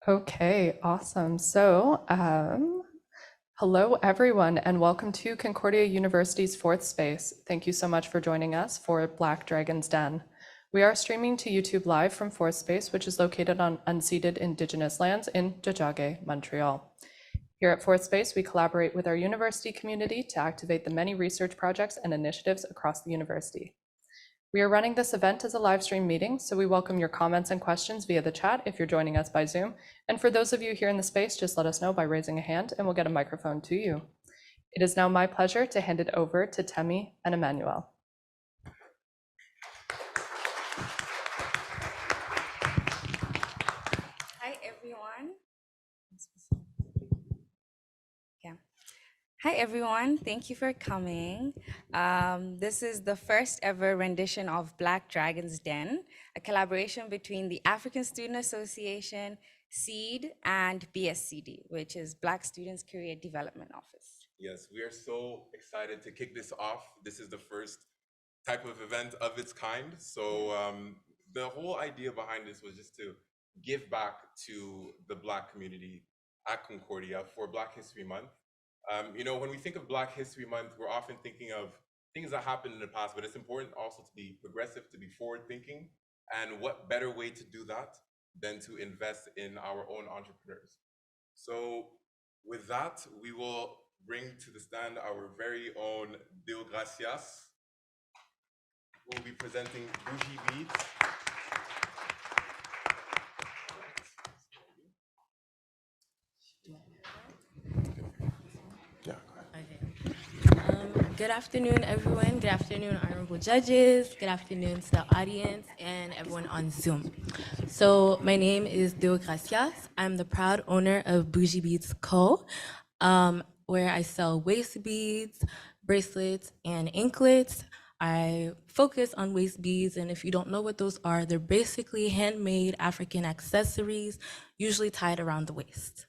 Okay, awesome. So, hello everyone, and welcome to Concordia University's fourth space. Thank you so much for joining us for Black Dragon's Den. We are streaming to YouTube Live from fourth space, which is located on unceded Indigenous lands in Tiohtià:ke, Montreal. Here at fourth space, we collaborate with our university community to activate the many research projects and initiatives across the university. We are running this event as a live stream meeting, so we welcome your comments and questions via the chat if you're joining us by Zoom. And for those of you here in the space, just let us know by raising a hand and we'll get a microphone to you. It is now my pleasure to hand it over to Temi and Emmanuel. Hi, everyone. Yeah. Hi, everyone. Thank you for coming. This is the first ever rendition of Black Dragon's Den, a collaboration between the African Student Association, SEED, and BSCD, which is Black Students Career Development Office. Yes, we are so excited to kick this off. This is the first type of event of its kind. So the whole idea behind this was just to give back to the Black community at Concordia for Black History Month. When we think of Black History Month, we're often thinking of things that happened in the past, but it's important also to be progressive, to be forward thinking. And what better way to do that than to invest in our own entrepreneurs? So with that, we will bring to the stand our very own Deo Gracias, who will be presenting Bougie Beads. Yeah, good afternoon, everyone. Good afternoon, honorable judges. Good afternoon to the audience and everyone on Zoom. So my name is Deo Gracias. I'm the proud owner of Bougie Beads Co., where I sell waist beads, bracelets, and anklets. I focus on waist beads, and if you don't know what those are, they're basically handmade African accessories, usually tied around the waist.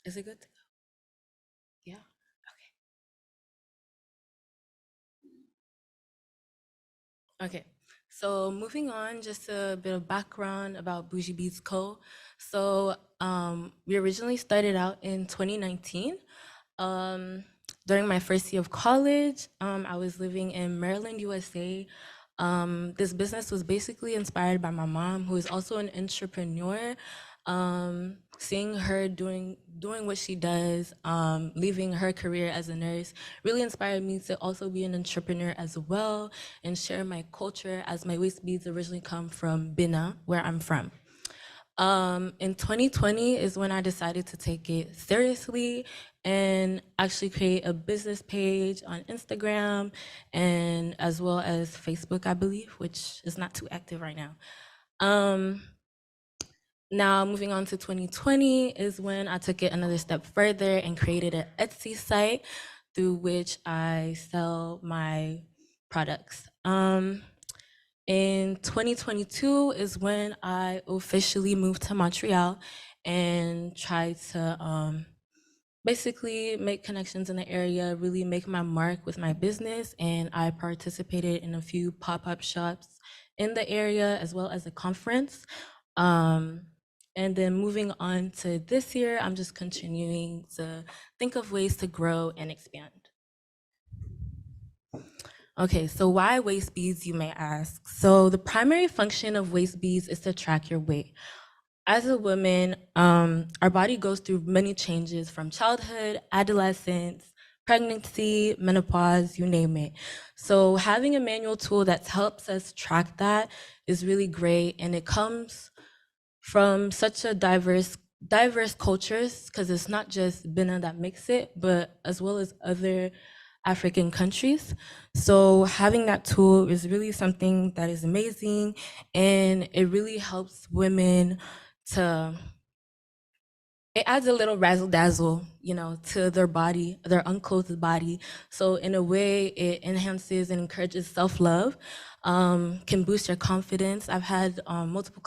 Is it good to go? Yeah. Okay, so moving on, just a bit of background about Bougie Beads Co. So we originally started out in 2019. During my first year of college, I was living in Maryland, USA. This business was basically inspired by my mom, who is also an entrepreneur. Seeing her doing what she does, leaving her career as a nurse, really inspired me to also be an entrepreneur as well and share my culture, as my waist beads originally come from Bina, where I'm from. In 2020 is when I decided to take it seriously and actually create a business page on Instagram and as well as Facebook, I believe, which is not too active right now. Now moving on to 2020 is when I took it another step further and created an Etsy site through which I sell my products. In 2022 is when I officially moved to Montreal and tried to basically make connections in the area, really make my mark with my business. And I participated in a few pop-up shops in the area as well as a conference. And then moving on to this year, I'm just continuing to think of ways to grow and expand. Okay, so why waist beads, you may ask? So the primary function of waist beads is to track your weight. As a woman, our body goes through many changes from childhood, adolescence, pregnancy, menopause, you name it. So having a manual tool that helps us track that is really great, and it comes from such a diverse cultures, because it's not just Benin that makes it, but as well as other African countries. So having that tool is really something that is amazing, and it really helps women to it adds a little razzle dazzle, you know, to their body, their unclothed body. So in a way, it enhances and encourages self-love, can boost your confidence. I've had multiple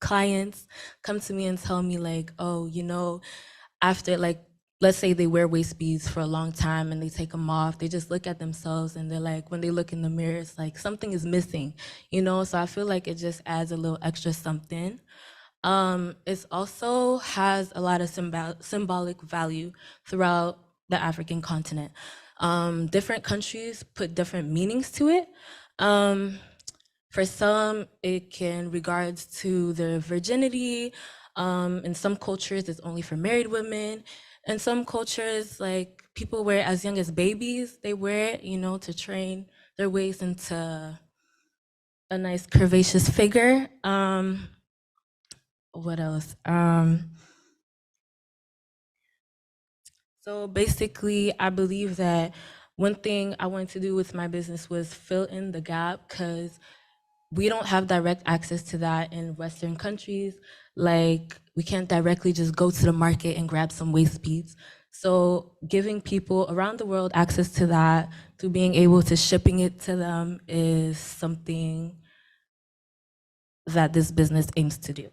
clients come to me and tell me like, oh, you know, after like, let's say they wear waist beads for a long time and they take them off, they just look at themselves and they're like, when they look in the mirror, it's like something is missing, you know? So I feel like it just adds a little extra something. It also has a lot of symbolic value throughout the African continent. Different countries put different meanings to it. For some, it can regards to their virginity. In some cultures, it's only for married women. In some cultures, like people wear it as young as babies. They wear it, you know, to train their waist into a nice curvaceous figure. What else? So basically, I believe that one thing I wanted to do with my business was fill in the gap because we don't have direct access to that in Western countries. Like, we can't directly just go to the market and grab some waist beads. So giving people around the world access to that, through being able to shipping it to them, is something that this business aims to do.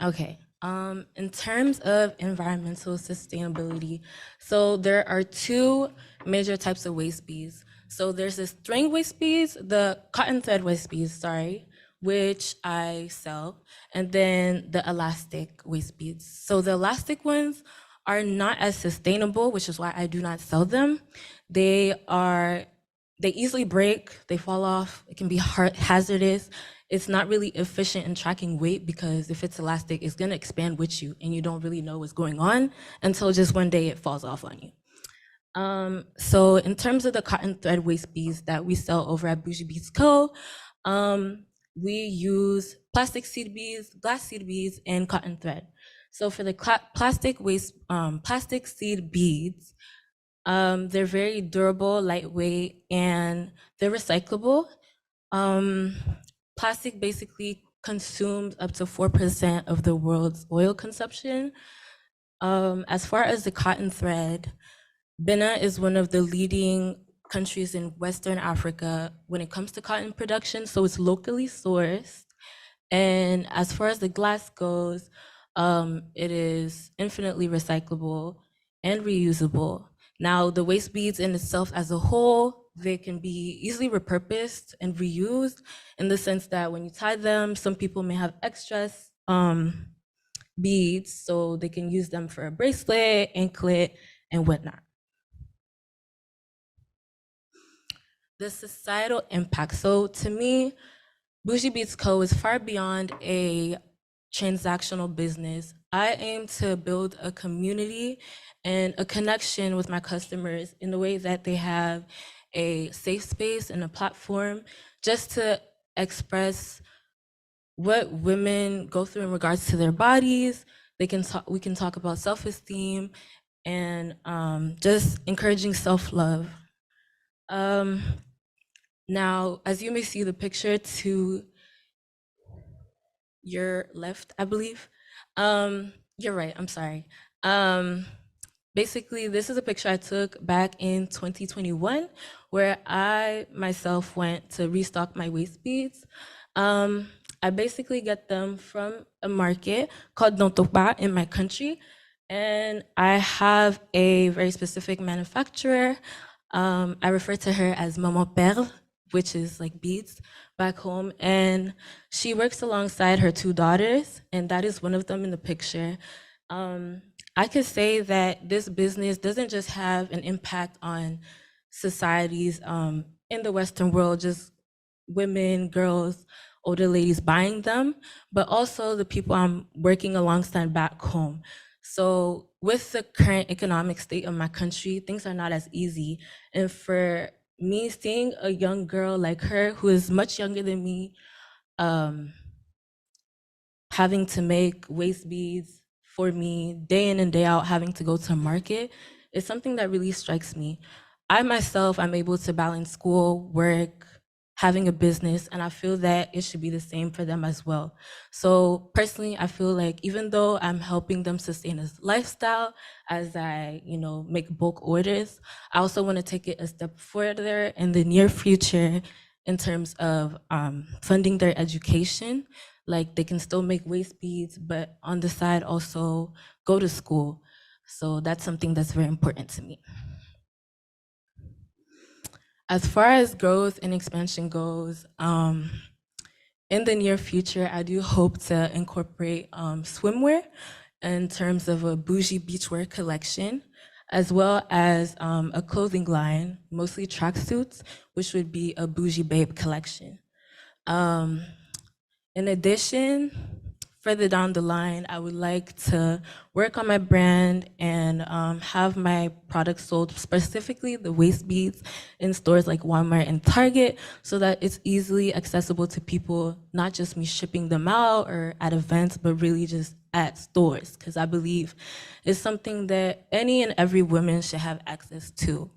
Okay. In terms of environmental sustainability, so there are two major types of waist beads. So there's the string waist beads, the cotton thread waist beads, sorry, which I sell, and then the elastic waist beads. So the elastic ones are not as sustainable, which is why I do not sell them. They easily break, they fall off, it can be hazardous. It's not really efficient in tracking weight because if it's elastic, it's gonna expand with you and you don't really know what's going on until just one day it falls off on you. So in terms of the cotton thread waist beads that we sell over at Bougie Beads Co., we use plastic seed beads, glass seed beads, and cotton thread. So for the plastic seed beads, they're very durable, lightweight, and they're recyclable. Plastic basically consumes up to 4% of the world's oil consumption. As far as the cotton thread, Benin is one of the leading countries in Western Africa when it comes to cotton production, so it's locally sourced. And as far as the glass goes, it is infinitely recyclable and reusable. Now, the waste beads in itself as a whole, they can be easily repurposed and reused in the sense that when you tie them, some people may have extras beads, so they can use them for a bracelet, anklet, and whatnot. The societal impact. So to me, Bougie Beats Co. is far beyond a transactional business. I aim to build a community and a connection with my customers in the way that they have a safe space and a platform just to express what women go through in regards to their bodies. We can talk about self-esteem and just encouraging self-love. Now, as you may see the picture to your left, I believe. You're right, I'm sorry. Basically, this is a picture I took back in 2021 where I myself went to restock my waist beads. I basically get them from a market called Dontopa in my country. And I have a very specific manufacturer. I refer to her as Maman Perle, which is like beads back home. And she works alongside her two daughters, and that is one of them in the picture. I could say that this business doesn't just have an impact on societies in the Western world, just women, girls, older ladies buying them, but also the people I'm working alongside back home. So with the current economic state of my country, things are not as easy. And for me, seeing a young girl like her, who is much younger than me, having to make waist beads for me day in and day out, having to go to a market, is something that really strikes me. I myself, I'm able to balance school, work, having a business, and I feel that it should be the same for them as well. So personally, I feel like even though I'm helping them sustain a lifestyle as I, make bulk orders, I also want to take it a step further in the near future in terms of funding their education. Like they can still make waist beads, but on the side also go to school. So that's something that's very important to me. As far as growth and expansion goes, in the near future, I do hope to incorporate swimwear in terms of a bougie beachwear collection, as well as a clothing line, mostly tracksuits, which would be a bougie babe collection. In addition, further down the line, I would like to work on my brand and have my products sold, specifically the waist beads, in stores like Walmart and Target, so that it's easily accessible to people, not just me shipping them out or at events, but really just at stores, because I believe it's something that any and every woman should have access to.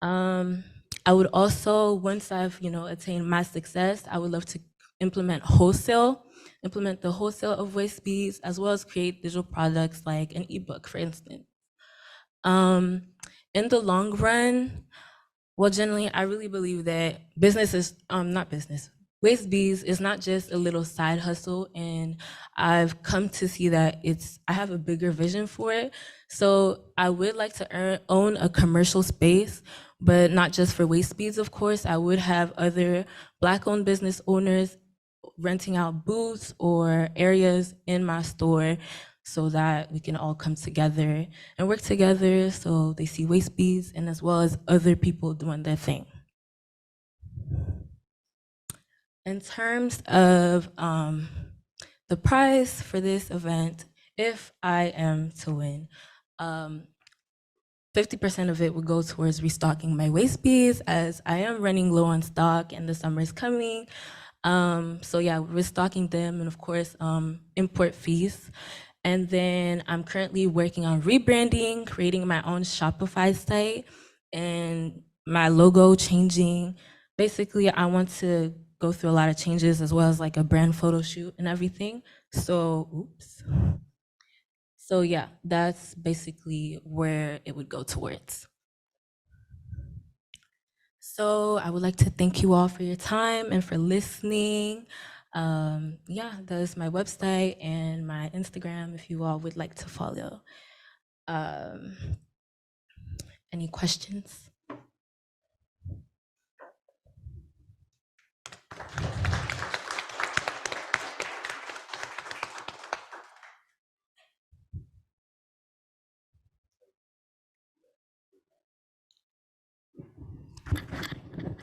I would also, once I've attained my success, I would love to implement the wholesale of waist beads, as well as create digital products like an ebook, for instance. In the long run, well, generally, I really believe that business is not business. Waist beads is not just a little side hustle, and I've come to see that I have a bigger vision for it. So I would like to own a commercial space, but not just for waist beads, of course. I would have other Black-owned business owners renting out booths or areas in my store so that we can all come together and work together so they see waist beads and as well as other people doing their thing. In terms of the prize for this event, if I am to win, 50% of it would go towards restocking my waist beads, as I am running low on stock and the summer is coming. So yeah, restocking them, and of course, import fees. And then I'm currently working on rebranding, creating my own Shopify site, and my logo changing. Basically, I want to go through a lot of changes, as well as like a brand photo shoot and everything. So, So yeah, that's basically where it would go towards. So I would like to thank you all for your time and for listening. Yeah, that is my website and my Instagram if you all would like to follow. Any questions?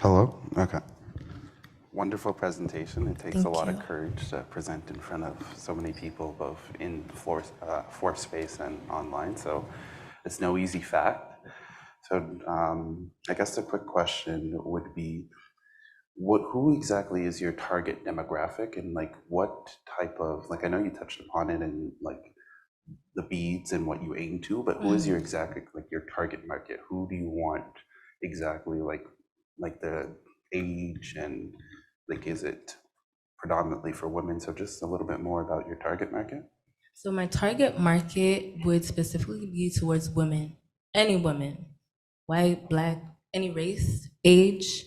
Hello? Okay. Wonderful presentation. It takes Thank a lot you. of courage to present in front of so many people, both in floor space and online. So it's no easy fact. So I guess the quick question would be, who exactly is your target demographic, and like what type of, like I know you touched upon it in like the beads and what you aim to, but who is your exact, like your target market? Who do you want exactly, like the age, and like is it predominantly for women? So just a little bit more about your target market. So my target market would specifically be towards women, any women, white, Black, any race, age.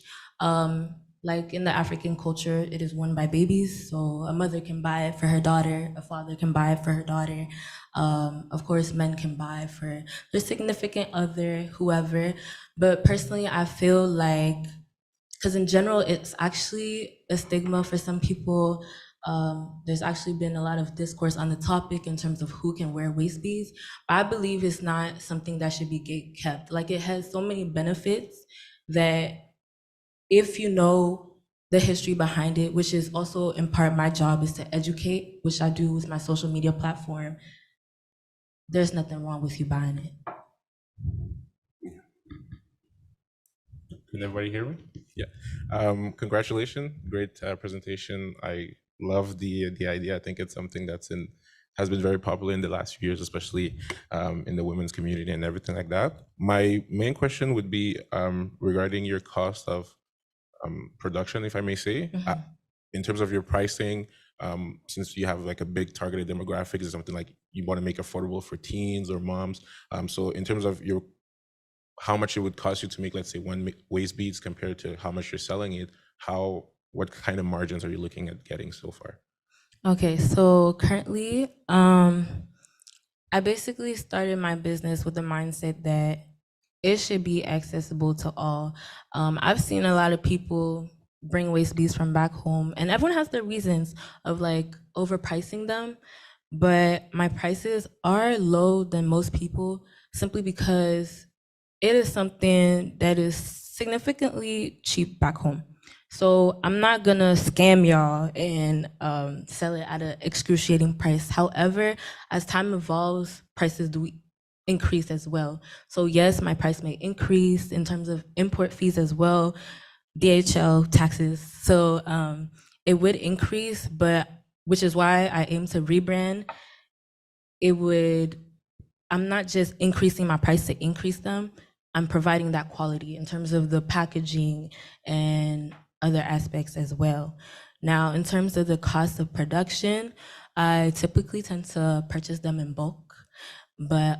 Like in the African culture, it is worn by babies. So a mother can buy it for her daughter, a father can buy it for her daughter. Of course, men can buy it for their significant other, whoever. But personally, I feel like, because in general, it's actually a stigma for some people. There's actually been a lot of discourse on the topic in terms of who can wear waist beads. I believe it's not something that should be gate-kept. Like, it has so many benefits that if you know the history behind it, which is also in part my job is to educate, which I do with my social media platform, there's nothing wrong with you buying it. Can everybody hear me? Yeah. Congratulations, great presentation. I love the idea. I think it's something has been very popular in the last few years, especially in the women's community and everything like that. My main question would be regarding your cost of production, if I may say. In terms of your pricing, since you have like a big targeted demographic, is something like you want to make affordable for teens or moms. So in terms of your how much it would cost you to make, let's say, one waist beads compared to how much you're selling it, what kind of margins are you looking at getting so far? Okay, so currently, I basically started my business with the mindset that it should be accessible to all. I've seen a lot of people bring waist beads from back home, and everyone has their reasons of like overpricing them. But my prices are low than most people simply because it is something that is significantly cheap back home. So I'm not gonna scam y'all and sell it at an excruciating price. However, as time evolves, prices do increase as well. So yes, my price may increase in terms of import fees as well, DHL taxes. So it would increase, but which is why I aim to rebrand. I'm not just increasing my price to increase them. I'm providing that quality in terms of the packaging and other aspects as well. Now, in terms of the cost of production, I typically tend to purchase them in bulk, but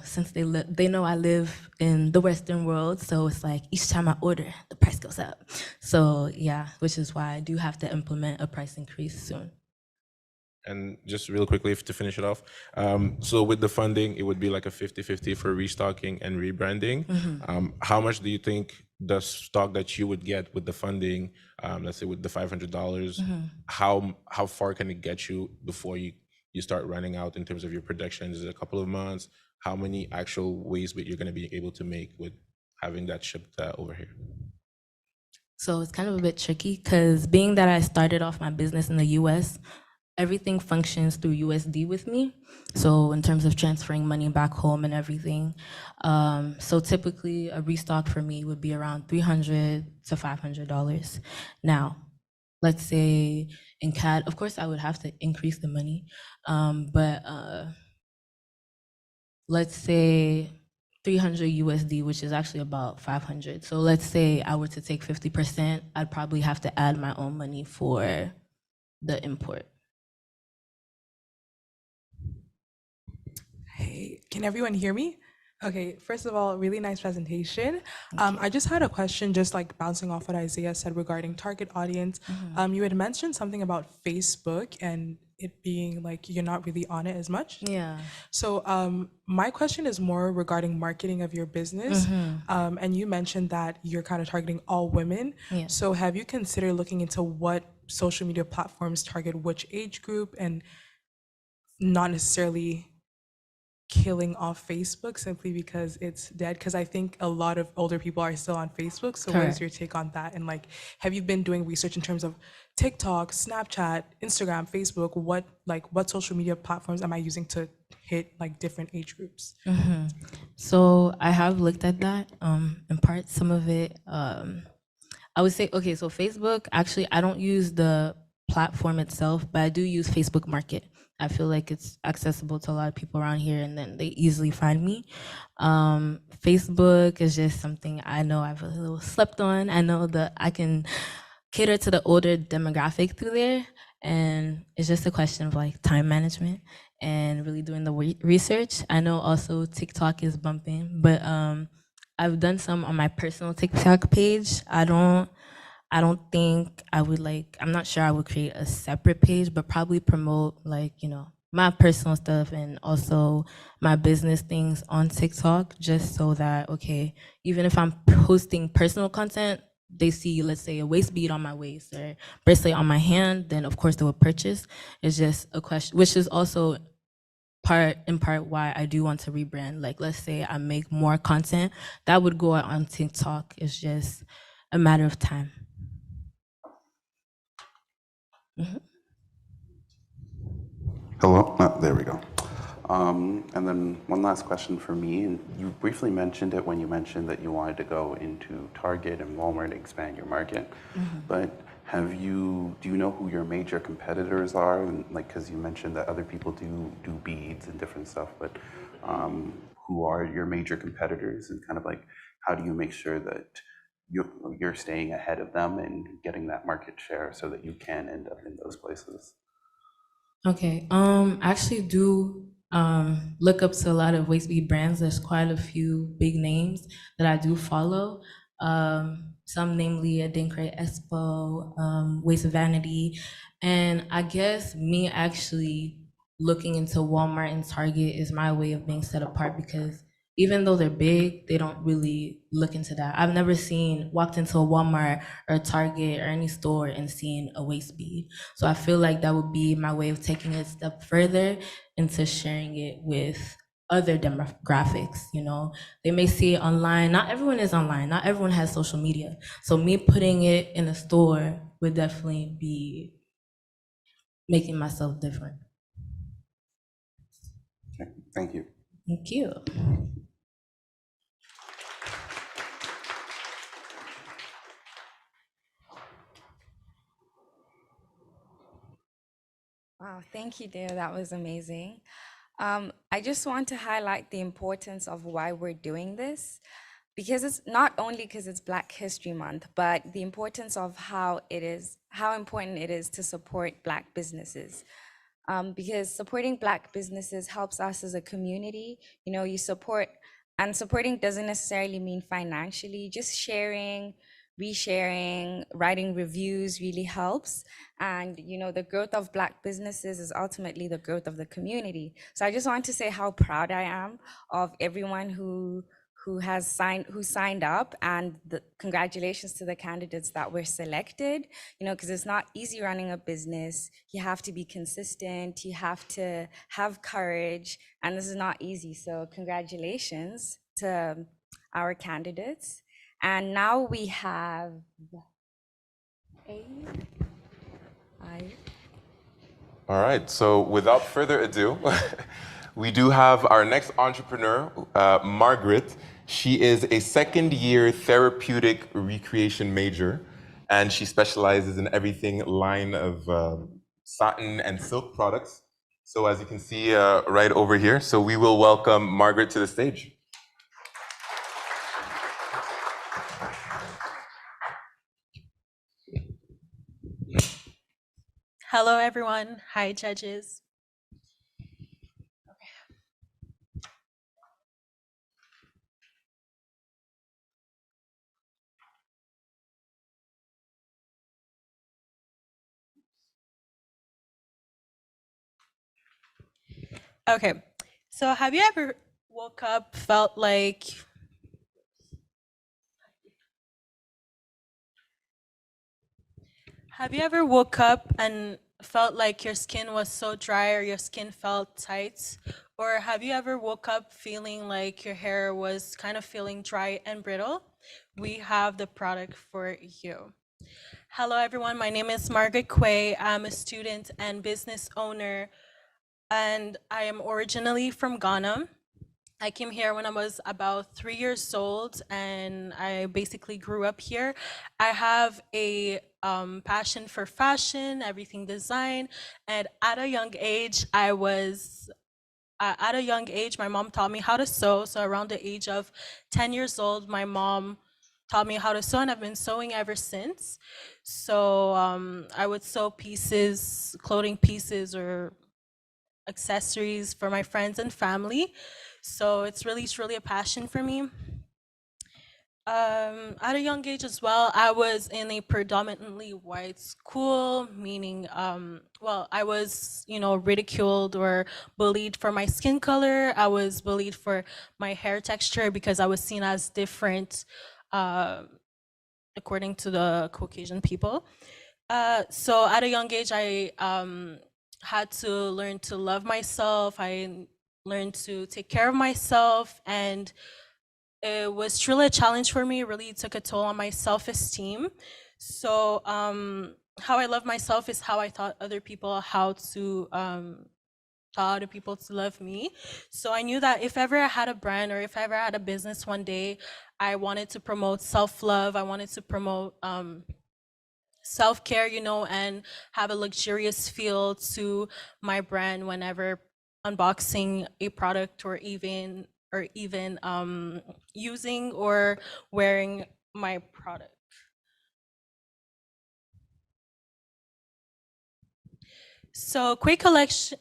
since they know I live in the Western world, so it's like each time I order, the price goes up. So yeah, which is why I do have to implement a price increase soon. And just real quickly to finish it off, so with the funding, it would be like a 50-50 for restocking and rebranding. How much do you think the stock that you would get with the funding, let's say with the $500, how far can it get you before you start running out in terms of your production? Is it a couple of months? How many actual ways you're going to be able to make with having that shipped over here? So it's kind of a bit tricky because being that I started off my business in the US, everything functions through USD with me. So in terms of transferring money back home and everything. So typically a restock for me would be around $300 to $500. Now, let's say in CAD, of course I would have to increase the money, but let's say 300 USD, which is actually about 500. So let's say I were to take 50%, I'd probably have to add my own money for the import. Hey, can everyone hear me? Okay, first of all, really nice presentation. I just had a question, just like bouncing off what Isaiah said regarding target audience. You had mentioned something about Facebook and it being like you're not really on it as much. Yeah. So my question is more regarding marketing of your business. And you mentioned that you're kind of targeting all women. Yeah. So have you considered looking into what social media platforms target which age group and not necessarily killing off Facebook simply because it's dead? Because I think a lot of older people are still on Facebook. So what is your take on that? And like, have you been doing research in terms of TikTok, Snapchat, Instagram, Facebook? What social media platforms am I using to hit like different age groups? So I have looked at that. In part, some of it, I would say, okay, so Facebook, actually, I don't use the platform itself, but I do use Facebook Market. I feel like it's accessible to a lot of people around here and then they easily find me. Facebook is just something I know I've a little slept on. I know that I can cater to the older demographic through there. And it's just a question of like time management and really doing the research. I know also TikTok is bumping, but I've done some on my personal TikTok page. I don't think I would I'm not sure I would create a separate page, but probably promote my personal stuff and also my business things on TikTok, just so that, okay, even if I'm posting personal content, they see, let's say, a waist bead on my waist or bracelet on my hand, then of course they will purchase. It's just a question, which is also in part why I do want to rebrand. Like, let's say I make more content that would go out on TikTok. It's just a matter of time. Hello? There we go. And then one last question for me. And you briefly mentioned it when you mentioned that you wanted to go into Target and Walmart to expand your market. But do you know who your major competitors are? And because you mentioned that other people do beads and different stuff, but who are your major competitors? And kind of like, how do you make sure that you're staying ahead of them and getting that market share so that you can end up in those places? Okay. I actually do look up to a lot of waist bead brands. There's quite a few big names that I do follow. Some namely Adinkra Expo, Waist Vanity, and I guess me actually looking into Walmart and Target is my way of being set apart because even though they're big, they don't really look into that. I've never walked into a Walmart or a Target or any store and seen a waist bead. So I feel like that would be my way of taking it a step further into sharing it with other demographics. They may see it online. Not everyone is online. Not everyone has social media. So me putting it in a store would definitely be making myself different. Okay, thank you. Thank you. Wow, thank you, dear. That was amazing. I just want to highlight the importance of why we're doing this, because it's not only because it's Black History Month, but the importance of how important it is to support Black businesses. Because supporting Black businesses helps us as a community. You support, and supporting doesn't necessarily mean financially, just sharing, resharing, writing reviews really helps. And the growth of Black businesses is ultimately the growth of the community. So I just want to say how proud I am of everyone who signed up, and congratulations to the candidates that were selected. Because it's not easy running a business. You have to be consistent, you have to have courage, and this is not easy. So congratulations to our candidates. And now we have All right, so without further ado, we do have our next entrepreneur, Margaret. She is a second-year therapeutic recreation major, and she specializes in everything line of satin and silk products. So as you can see right over here, so we will welcome Margaret to the stage. Hello, everyone. Hi, judges. Okay, so have you ever woke up, felt like and felt like your skin was so dry or your skin felt tight? Or have you ever woke up feeling like your hair was kind of feeling dry and brittle? We have the product for you. Hello, everyone. My name is Margaret Quay. I'm a student and business owner, and I am originally from Ghana. I came here when I was about 3 years old, and I basically grew up here. I have a passion for fashion, everything design, and at a young age, my mom taught me how to sew. So around the age of 10 years old, my mom taught me how to sew, and I've been sewing ever since. So I would sew pieces, clothing pieces, or accessories for my friends and family. So it's really a passion for me. At a young age as well, I was in a predominantly white school, meaning, well, I was, ridiculed or bullied for my skin color. I was bullied for my hair texture because I was seen as different, according to the Caucasian people. So at a young age, I had to learn to love myself. I learned to take care of myself, and it was truly a challenge for me. It really took a toll on my self-esteem. So how I love myself is how I taught other people to love me. So I knew that if ever I had a brand or if ever I had a business one day, I wanted to promote self-love. I wanted to promote self-care, and have a luxurious feel to my brand whenever unboxing a product or even using or wearing my product. So Quake Collection.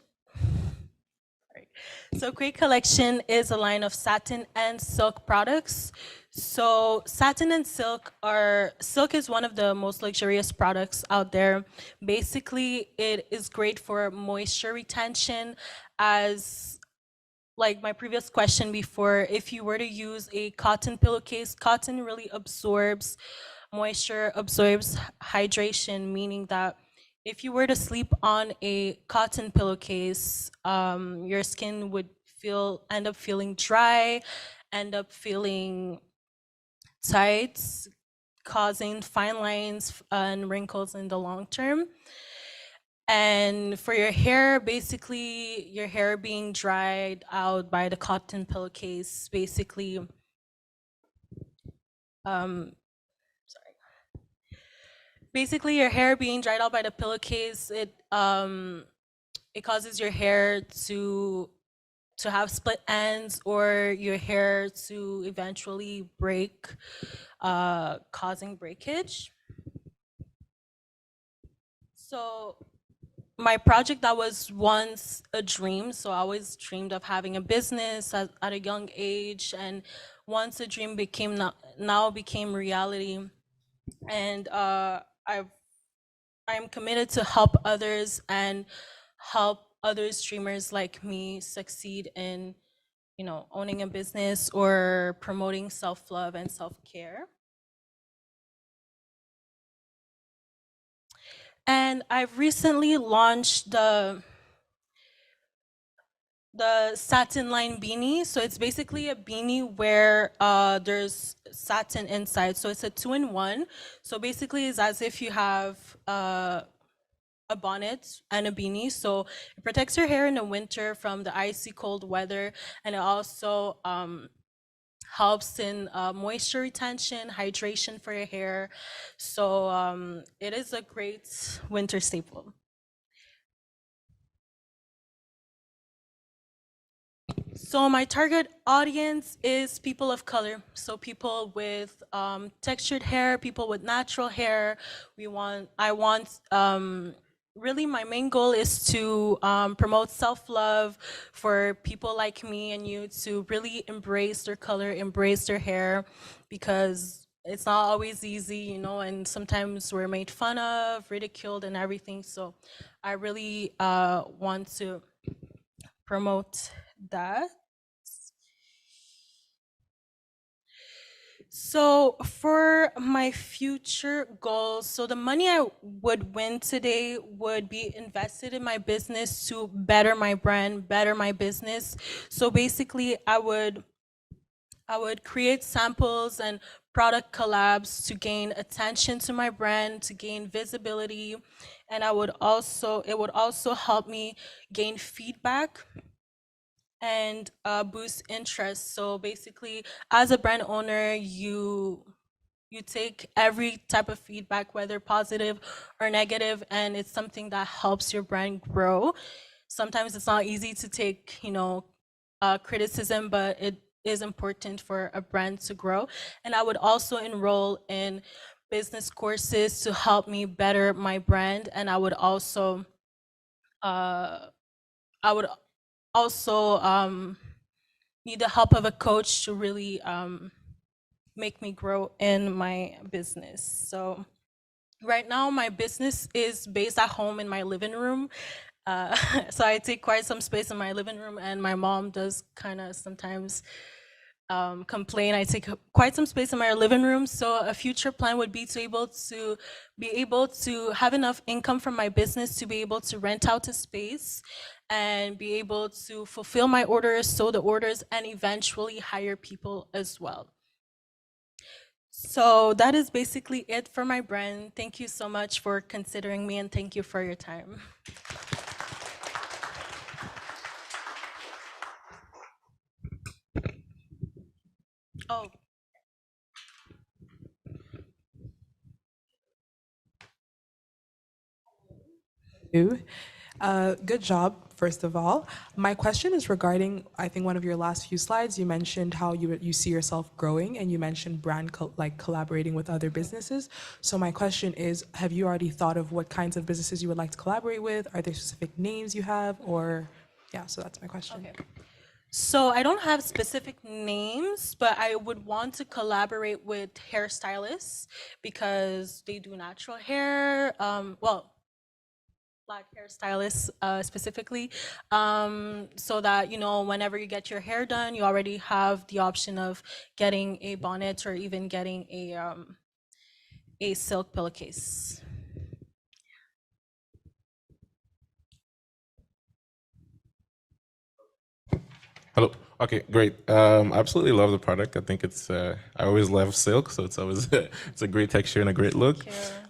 So Quake Collection is a line of satin and silk products. So satin and silk is one of the most luxurious products out there. Basically, it is great for moisture retention, as like my previous question before, if you were to use a cotton pillowcase, cotton really absorbs moisture, absorbs hydration, meaning that if you were to sleep on a cotton pillowcase, your skin would end up feeling dry, end up feeling tight, causing fine lines and wrinkles in the long term. And for your hair, basically your hair being dried out by the cotton pillowcase, basically, basically your hair being dried out by the pillowcase, it causes your hair to have split ends, or your hair to eventually break, causing breakage. So my project that was once a dream, so I always dreamed of having a business at a young age, and once a dream became now became reality. And I'm committed to help others and help other streamers like me succeed in, owning a business or promoting self-love and self-care. And I've recently launched the satin line beanie. So it's basically a beanie where there's satin inside. So it's a 2-in-1. So basically it's as if you have a bonnet and a beanie. So it protects your hair in the winter from the icy cold weather, and it also helps in moisture retention, hydration for your hair. So it is a great winter staple. So my target audience is people of color. So people with textured hair, people with natural hair. Really my main goal is to promote self-love for people like me and you to really embrace their color, embrace their hair, because it's not always easy, and sometimes we're made fun of, ridiculed and everything. So I really want to promote that. So for my future goals, so the money I would win today would be invested in my business to better my brand, better my business. So basically I would create samples and product collabs to gain attention to my brand, to gain visibility, and it would also help me gain feedback and boost interest. So basically, as a brand owner, you take every type of feedback, whether positive or negative, and it's something that helps your brand grow. Sometimes it's not easy to take, criticism, but it is important for a brand to grow. And I would also enroll in business courses to help me better my brand, and I would also need the help of a coach to really make me grow in my business. So right now my business is based at home in my living room. So I take quite some space in my living room, and my mom does kind of sometimes complain I take quite some space in my living room. So a future plan would be be able to have enough income from my business to be able to rent out a space and be able to fulfill my orders, sew the orders, and eventually hire people as well. So that is basically it for my brand. Thank you so much for considering me, and thank you for your time. Oh. Good job, first of all. My question is regarding, I think one of your last few slides, you mentioned how you see yourself growing, and you mentioned like collaborating with other businesses. So my question is, have you already thought of what kinds of businesses you would like to collaborate with? Are there specific names you have, or, yeah, so that's my question. Okay. So I don't have specific names, but I would want to collaborate with hairstylists because they do natural hair. Well, Black hairstylists specifically, so that whenever you get your hair done, you already have the option of getting a bonnet or even getting a silk pillowcase. Hello. Okay, great. Absolutely love the product. I think it's. I always love silk, so it's always it's a great texture and a great look.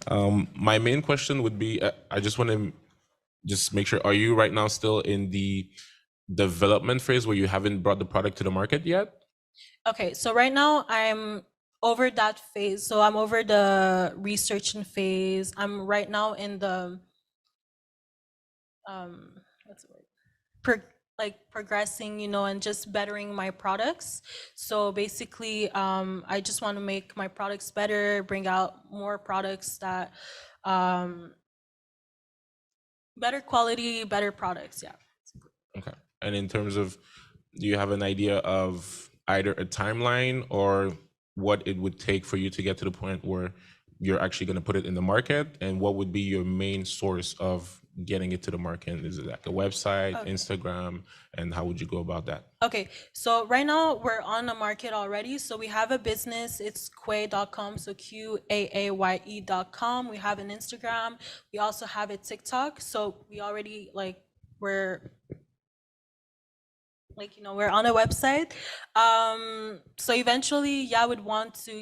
My main question would be, I just want to just make sure. Are you right now still in the development phase where you haven't brought the product to the market yet? Okay, so right now I'm over that phase. So I'm over the researching phase. I'm right now in the what's the word? Progressing, and just bettering my products. So basically, I just want to make my products better, bring out more products that better quality, better products. Yeah. Okay. And in terms of, do you have an idea of either a timeline or what it would take for you to get to the point where you're actually going to put it in the market? And what would be your main source of getting it to the market? Is it like a website, Instagram, and how would you go about that? Okay, so right now we're on the market already. So we have a business, it's quaye.com, so QAAYE.com. We have an Instagram. We also have a TikTok. So we already we're on a website. So eventually, yeah, I would want to,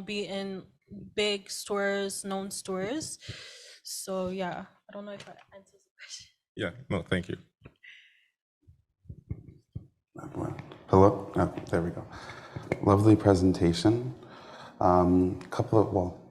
be in big stores, known stores. So yeah, I don't know if I answered the question. Yeah, no, thank you. Hello? Oh, there we go. Lovely presentation.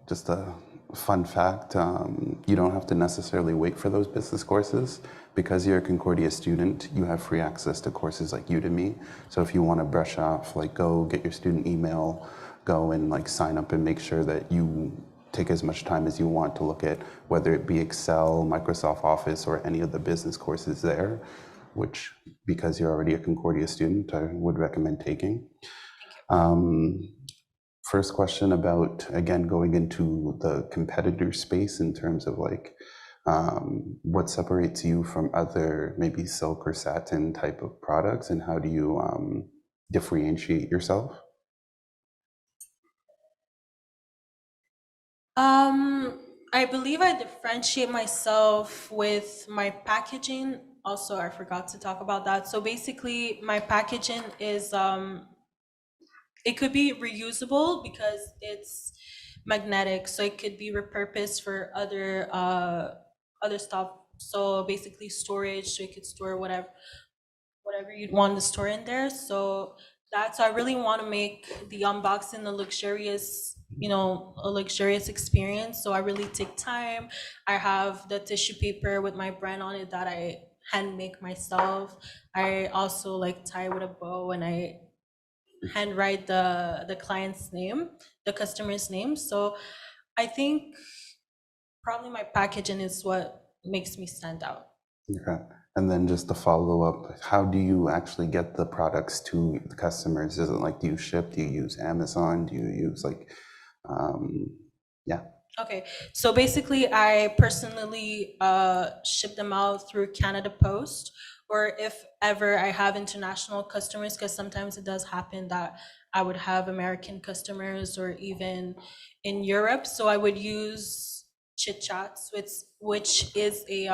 Just a fun fact. You don't have to necessarily wait for those business courses. Because you're a Concordia student, you have free access to courses like Udemy. So if you want to brush off, go get your student email, go and sign up and make sure that you take as much time as you want to look at whether it be Excel, Microsoft Office, or any of the business courses there, which, because you're already a Concordia student, I would recommend taking. First question about, again, going into the competitor space in terms of what separates you from other maybe silk or satin type of products, and how do you differentiate yourself? I believe I differentiate myself with my packaging. Also, I forgot to talk about that. So basically, my packaging is it could be reusable because it's magnetic, so it could be repurposed for other stuff. So basically, storage, so you could store whatever you'd want to store in there. So I really want to make the unboxing a luxurious experience. So I really take time. I have the tissue paper with my brand on it that I hand make myself. I also tie with a bow, and I handwrite the client's name, the customer's name. So I think probably my packaging is what makes me stand out. Okay. And then just to follow up, how do you actually get the products to the customers? Is it do you ship? Do you use Amazon? Do you use yeah? Okay, so basically I personally ship them out through Canada Post, or if ever I have international customers, because sometimes it does happen that I would have American customers or even in Europe. So I would use Chit Chats, which is a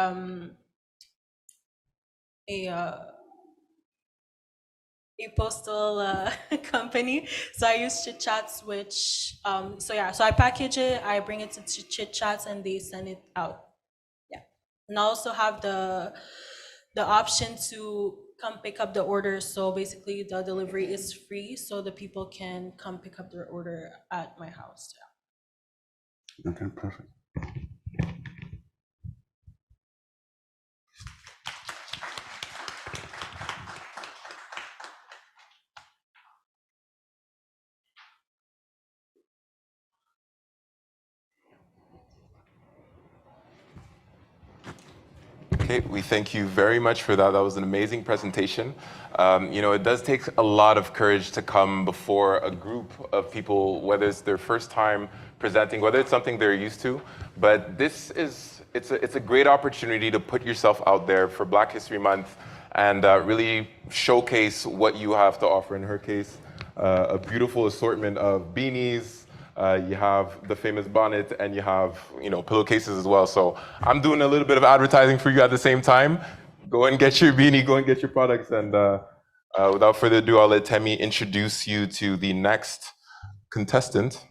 postal company. So I use Chit Chats, which so I package it, I bring it to Chit Chats, and they send it out. Yeah, and I also have the option to come pick up the order. So basically, the delivery is free, so the people can come pick up their order at my house. Yeah. Okay, perfect. Okay, we thank you very much for that. That was an amazing presentation. It does take a lot of courage to come before a group of people, whether it's their first time presenting, whether it's something they're used to. But it's a great opportunity to put yourself out there for Black History Month and really showcase what you have to offer. In her case, a beautiful assortment of beanies. You have the famous bonnet, and you have pillowcases as well. So I'm doing a little bit of advertising for you at the same time. Go and get your beanie, go and get your products, and without further ado, I'll let Temi introduce you to the next contestant.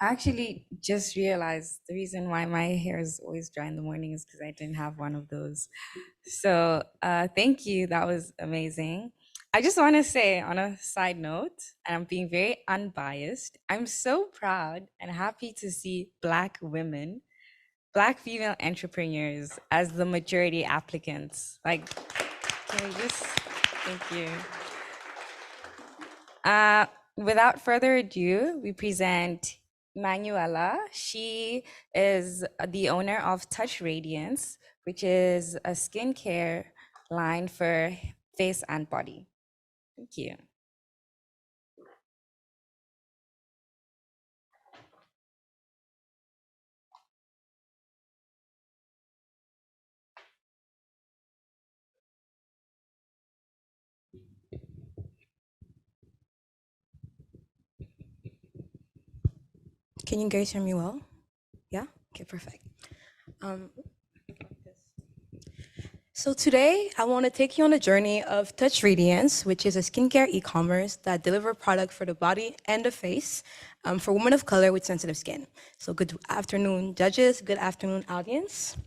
I actually just realized the reason why my hair is always dry in the morning is because I didn't have one of those. So thank you, that was amazing. I just want to say on a side note, and I'm being very unbiased, I'm so proud and happy to see Black women, Black female entrepreneurs as the majority applicants. Like, can we just, thank you. Without further ado, we present Manuela. She is the owner of Touch Radiance, which is a skincare line for face and body. Thank you. Can you guys hear me well? Yeah? Okay, perfect. So today, I want to take you on a journey of Touch Radiance, which is a skincare e-commerce that deliver product for the body and the face for women of color with sensitive skin. So good afternoon, judges. Good afternoon, audience.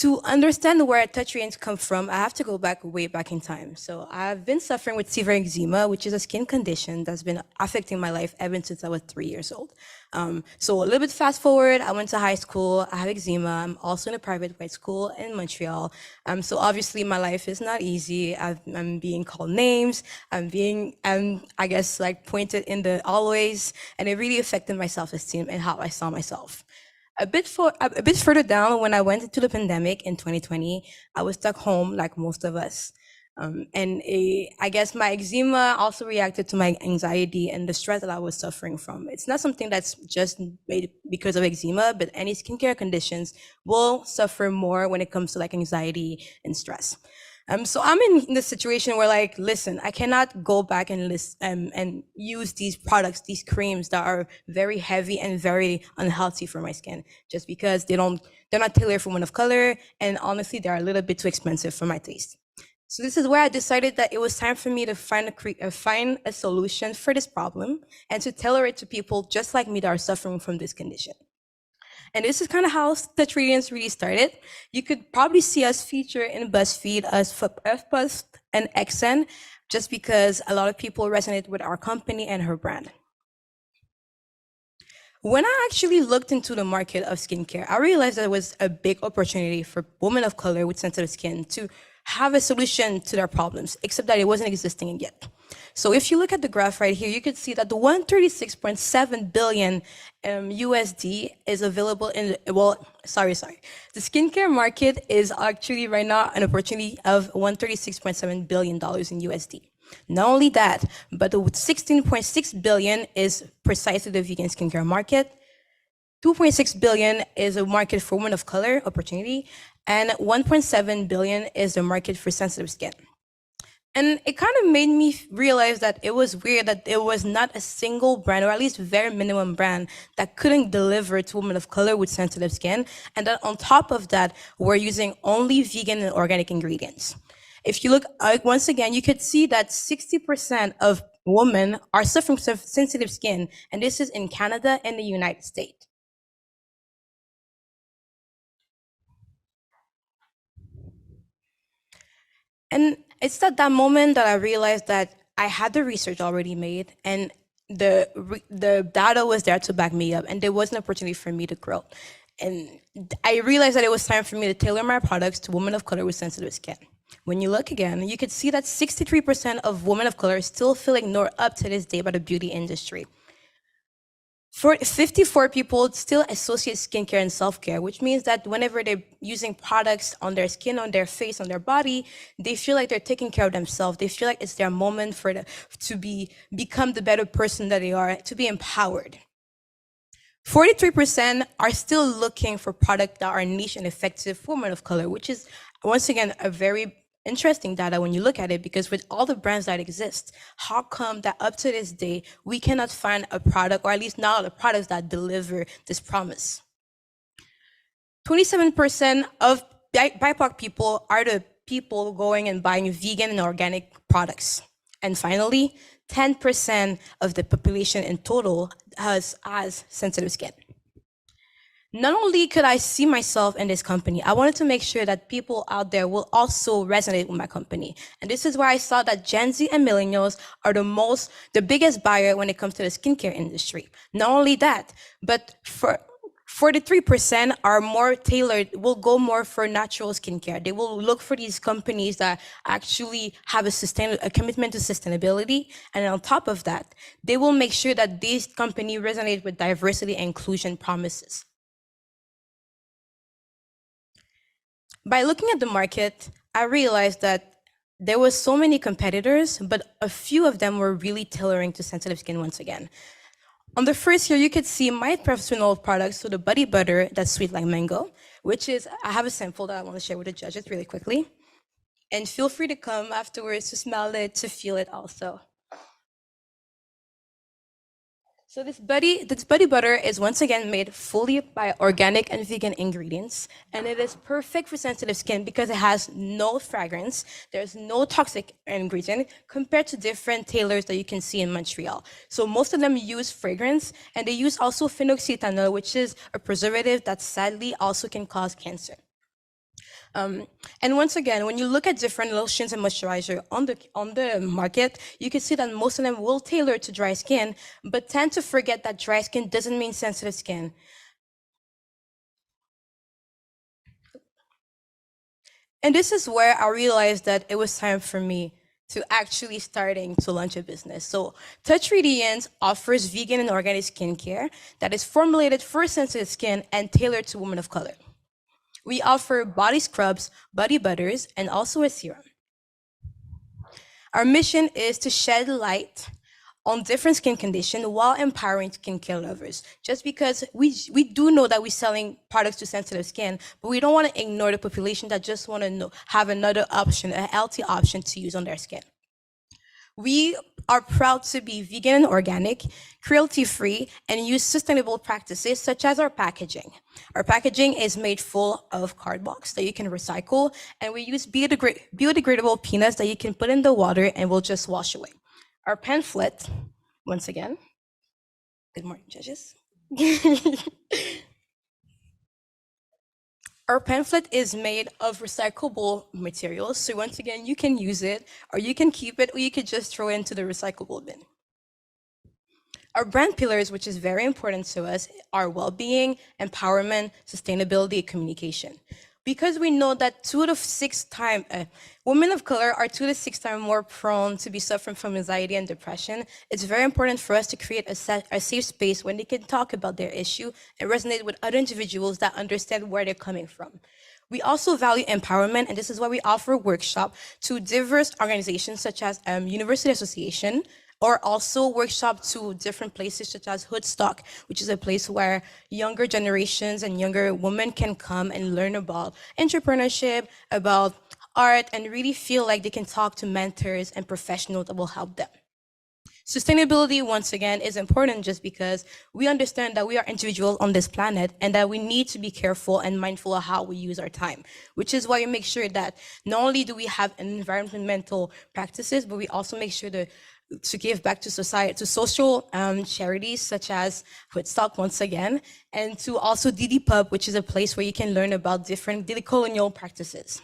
To understand where Touch Radiance come from, I have to go way back in time. So I've been suffering with severe eczema, which is a skin condition that's been affecting my life ever since I was 3 years old. So a little bit fast forward, I went to high school, I have eczema, I'm also in a private white school in Montreal. So obviously my life is not easy. I'm being called names, I'm being, I guess, like pointed in the always, and it really affected my self-esteem and how I saw myself. A bit further down, when I went into the pandemic in 2020, I was stuck home like most of us. I guess my eczema also reacted to my anxiety and the stress that I was suffering from. It's not something that's just made because of eczema, but any skincare conditions will suffer more when it comes to like anxiety and stress. So I'm in this situation where, like, listen, I cannot go back and and use these products, these creams that are very heavy and very unhealthy for my skin, just because they're not tailored for women of color, and honestly, they're a little bit too expensive for my taste. So this is where I decided that it was time for me to find a solution for this problem and to tailor it to people just like me that are suffering from this condition. And this is kind of how Touch Radiance really started. You could probably see us feature in BuzzFeed as HuffPost and XN, just because a lot of people resonate with our company and her brand. When I actually looked into the market of skincare, I realized that there was a big opportunity for women of color with sensitive skin to have a solution to their problems, except that it wasn't existing yet. So if you look at the graph right here, you could see that the 136.7 billion USD is available in, the skincare market is actually right now an opportunity of $136.7 billion in USD. Not only that, but the 16.6 billion is precisely the vegan skincare market. 2.6 billion is a market for women of color opportunity, and 1.7 billion is the market for sensitive skin. And it kind of made me realize that it was weird that there was not a single brand, or at least very minimum brand, that couldn't deliver to women of color with sensitive skin, and that on top of that, we're using only vegan and organic ingredients. If you look, once again, you could see that 60% of women are suffering from sensitive skin, and this is in Canada and the United States. And it's at that moment that I realized that I had the research already made, and the data was there to back me up, and there was an opportunity for me to grow. And I realized that it was time for me to tailor my products to women of color with sensitive skin. When you look again, you could see that 63% of women of color still feel ignored up to this day by the beauty industry. For 54 people still associate skincare and self-care, which means that whenever they're using products on their skin, on their face, on their body, they feel like they're taking care of themselves. They feel like it's their moment to become the better person that they are, to be empowered. 43% are still looking for products that are niche and effective for women of color, which is, once again, a very interesting data when you look at it, because with all the brands that exist, how come that up to this day, we cannot find a product, or at least not all the products that deliver this promise? 27% of BIPOC people are the people going and buying vegan and organic products. And finally, 10% of the population in total has sensitive skin. Not only could I see myself in this company, I wanted to make sure that people out there will also resonate with my company. And this is where I saw that Gen Z and millennials are the biggest buyer when it comes to the skincare industry. Not only that, but 43% are more tailored, will go more for natural skincare. They will look for these companies that actually have a commitment to sustainability. And on top of that, they will make sure that these companies resonate with diversity and inclusion promises. By looking at the market, I realized that there were so many competitors, but a few of them were really tailoring to sensitive skin once again. On the first here, you could see my personal products, so the Buddy Butter that's sweet like mango, which is, I have a sample that I want to share with the judges really quickly. And feel free to come afterwards to smell it, to feel it also. So this Buddy Butter is once again made fully by organic and vegan ingredients, and it is perfect for sensitive skin because it has no fragrance, there's no toxic ingredient compared to different tailors that you can see in Montreal. So most of them use fragrance, and they use also phenoxyethanol, which is a preservative that sadly also can cause cancer. And once again, when you look at different lotions and moisturizer on the market, you can see that most of them will tailor to dry skin, but tend to forget that dry skin doesn't mean sensitive skin. And this is where I realized that it was time for me to actually starting to launch a business. So Touch Radiance offers vegan and organic skincare that is formulated for sensitive skin and tailored to women of color. We offer body scrubs, body butters, and also a serum. Our mission is to shed light on different skin conditions while empowering skincare lovers. Just because we do know that we're selling products to sensitive skin, but we don't want to ignore the population that just want to have another option, a healthy option to use on their skin. We are proud to be vegan and organic, cruelty-free, and use sustainable practices such as our packaging. Our packaging is made full of cardbox that you can recycle, and we use biodegradable peanuts that you can put in the water and will just wash away. Our pamphlet, once again, good morning, judges. Our pamphlet is made of recyclable materials. So once again, you can use it, or you can keep it, or you could just throw it into the recyclable bin. Our brand pillars, which is very important to us, are well-being, empowerment, sustainability, and communication. Because we know that women of color are 2 to 6 times more prone to be suffering from anxiety and depression, it's very important for us to create a safe space when they can talk about their issue and resonate with other individuals that understand where they're coming from. We also value empowerment, and this is why we offer workshops to diverse organizations such as University Association, or also workshop to different places such as Hoodstock, which is a place where younger generations and younger women can come and learn about entrepreneurship, about art, and really feel like they can talk to mentors and professionals that will help them. Sustainability, once again, is important just because we understand that we are individuals on this planet and that we need to be careful and mindful of how we use our time, which is why we make sure that not only do we have environmental practices, but we also make sure to give back to society, to social charities such as Woodstock once again, and to also DD Pub, which is a place where you can learn about different decolonial practices.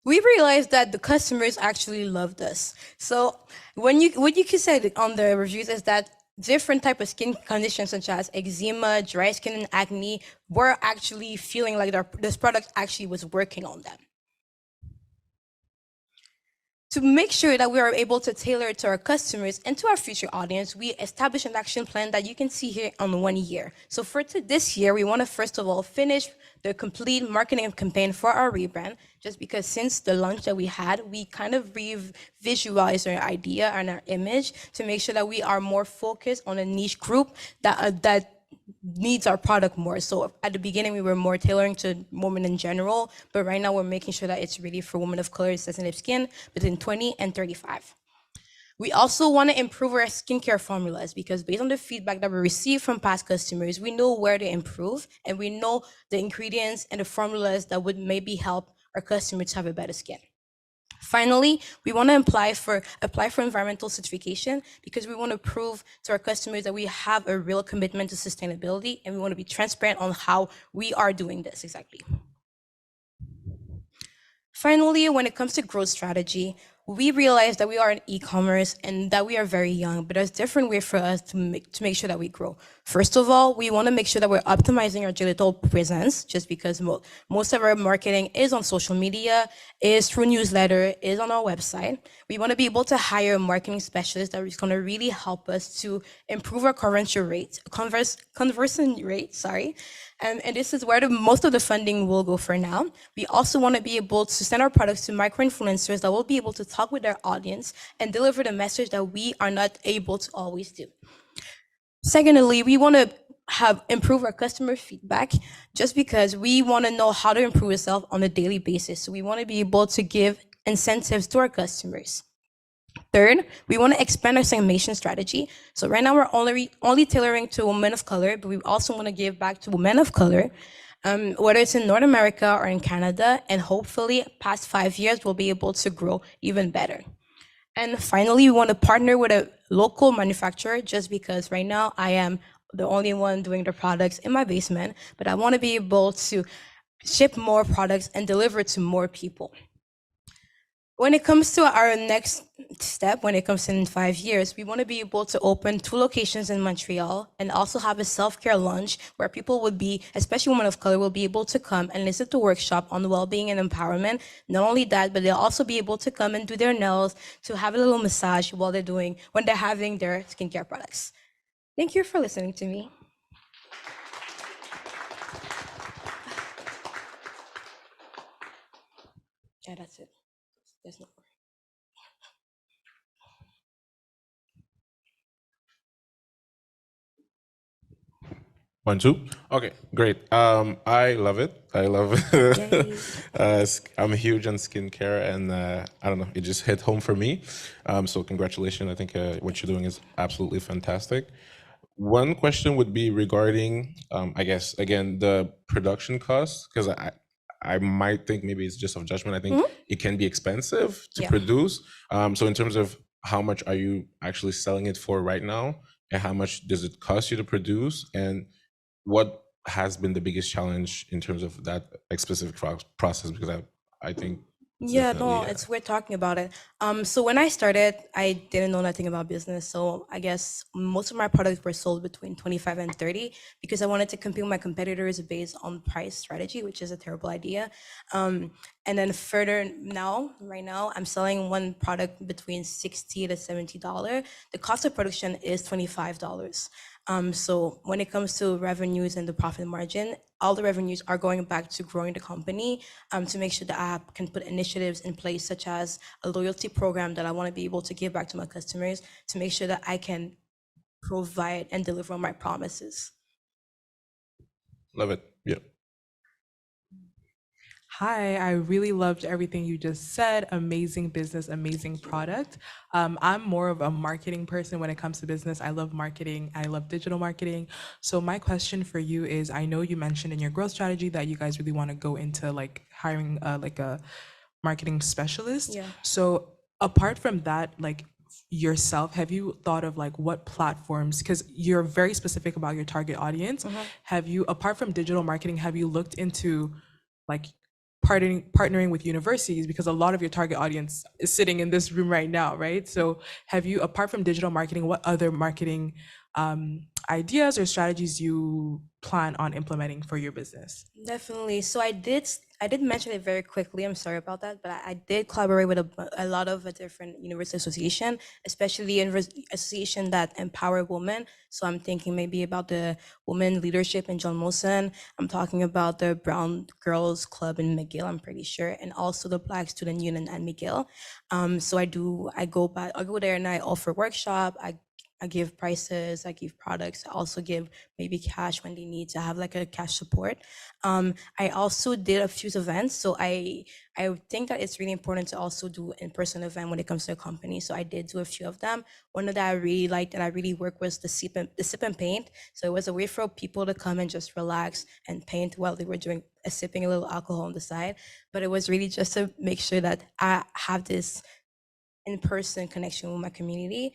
We realized that the customers actually loved us. So what you could say on the reviews is that different type of skin conditions such as eczema, dry skin, and acne were actually feeling like this product actually was working on them. To make sure that we are able to tailor it to our customers and to our future audience, we established an action plan that you can see here on 1 year. So for this year, we want to first of all finish the complete marketing campaign for our rebrand, just because since the launch that we had, we kind of visualized our idea and our image to make sure that we are more focused on a niche group that needs our product more. So at the beginning, we were more tailoring to women in general, but right now we're making sure that it's really for women of color, sensitive skin between 20 and 35. We also want to improve our skincare formulas because based on the feedback that we receive from past customers, we know where to improve and we know the ingredients and the formulas that would maybe help our customers to have a better skin. Finally, we want to apply for environmental certification because we want to prove to our customers that we have a real commitment to sustainability and we want to be transparent on how we are doing this exactly. Finally, when it comes to growth strategy, we realize that we are in e-commerce and that we are very young, but there's different ways for us to make sure that we grow. First of all, we want to make sure that we're optimizing our digital presence, just because most of our marketing is on social media, is through newsletter, is on our website. We want to be able to hire a marketing specialist that is going to really help us to improve our conversion rate, and this is where most of the funding will go for now. We also want to be able to send our products to micro-influencers that will be able to talk with their audience and deliver the message that we are not able to always do. Secondly, we want to improve our customer feedback just because we want to know how to improve ourselves on a daily basis. So we want to be able to give incentives to our customers. Third, we want to expand our segmentation strategy. So right now we're only tailoring to women of color, but we also want to give back to women of color, whether it's in North America or in Canada, and hopefully past 5 years we'll be able to grow even better. And finally, we want to partner with a local manufacturer just because right now I am the only one doing the products in my basement, but I want to be able to ship more products and deliver to more people. When it comes to our next step, when it comes in 5 years, we want to be able to open 2 locations in Montreal and also have a self-care lunch where people would be, especially women of color, will be able to come and listen to workshop on well-being and empowerment. Not only that, but they'll also be able to come and do their nails, to have a little massage when they're having their skincare products. Thank you for listening to me. Yeah, that's it. There's no more. 1, 2. Okay, great. I love it. I love it. I'm huge on skincare, and I don't know, it just hit home for me. So congratulations. I think what you're doing is absolutely fantastic. One question would be regarding, I guess, again, the production costs, because I might think maybe it's just of judgment. I think it can be expensive to produce. So in terms of how much are you actually selling it for right now, and how much does it cost you to produce, and what has been the biggest challenge in terms of that specific process? Because I think it's we're talking about it. So when I started, I didn't know nothing about business. So I guess most of my products were sold between 25 and 30 because I wanted to compete with my competitors based on price strategy, which is a terrible idea. And then further now, right now, I'm selling one product between $60 to $70. The cost of production is $25. So when it comes to revenues and the profit margin, all the revenues are going back to growing the company, to make sure that I can put initiatives in place, such as a loyalty program that I want to be able to give back to my customers to make sure that I can provide and deliver on my promises. Love it. Yeah. Hi, I really loved everything you just said. Amazing business, amazing product. I'm more of a marketing person when it comes to business. I love marketing. I love digital marketing. So my question for you is, I know you mentioned in your growth strategy that you guys really want to go into like hiring like a marketing specialist. Yeah. So apart from that, like yourself, have you thought of like what platforms, because you're very specific about your target audience. Have you, apart from digital marketing, have you looked into like partnering with universities, because a lot of your target audience is sitting in this room right now, right? So have you, apart from digital marketing, what other marketing ideas or strategies you plan on implementing for your business? Definitely. So I did mention it very quickly. I'm sorry about that, but I did collaborate with a lot of different university association, especially the association that empower women. So I'm thinking maybe about the Women Leadership in John Molson. I'm talking about the Brown Girls Club in McGill, I'm pretty sure, and also the Black Student Union at McGill. So I go there and I offer workshop. I give prices, I give products, I also give maybe cash when they need to have like a cash support. I also did a few events, so I think that it's really important to also do in-person event when it comes to a company. So I did do a few of them. One that I really liked and I really worked was the sip and paint. So it was a way for people to come and just relax and paint while they were doing sipping a little alcohol on the side. But it was really just to make sure that I have this in-person connection with my community.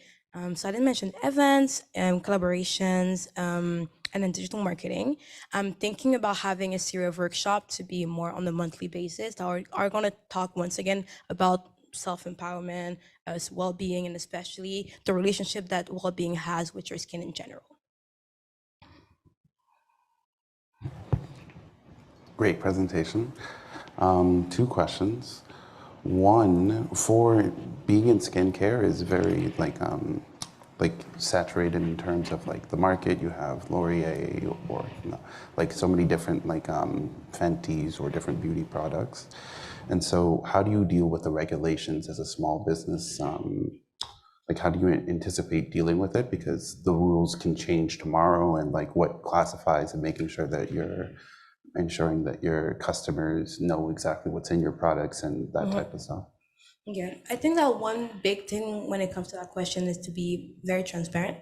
So I didn't mention events, collaborations, and then digital marketing. I'm thinking about having a series of workshops to be more on a monthly basis that are going to talk once again about self-empowerment, as well-being, and especially the relationship that well-being has with your skin in general. Great presentation. Two questions. One, for vegan skincare is very like saturated in terms of like the market. You have Laurier or like so many different like Fenty's or different beauty products. And so how do you deal with the regulations as a small business? Like how do you anticipate dealing with it? Because the rules can change tomorrow, and like what classifies and making sure that you're ensuring that your customers know exactly what's in your products and that type of stuff. Yeah, I think that one big thing when it comes to that question is to be very transparent.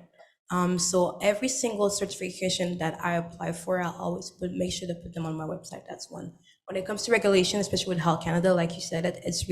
So every single certification that I apply for, I'll always make sure to put them on my website. That's one. When it comes to regulation, especially with Health Canada, like you said, it's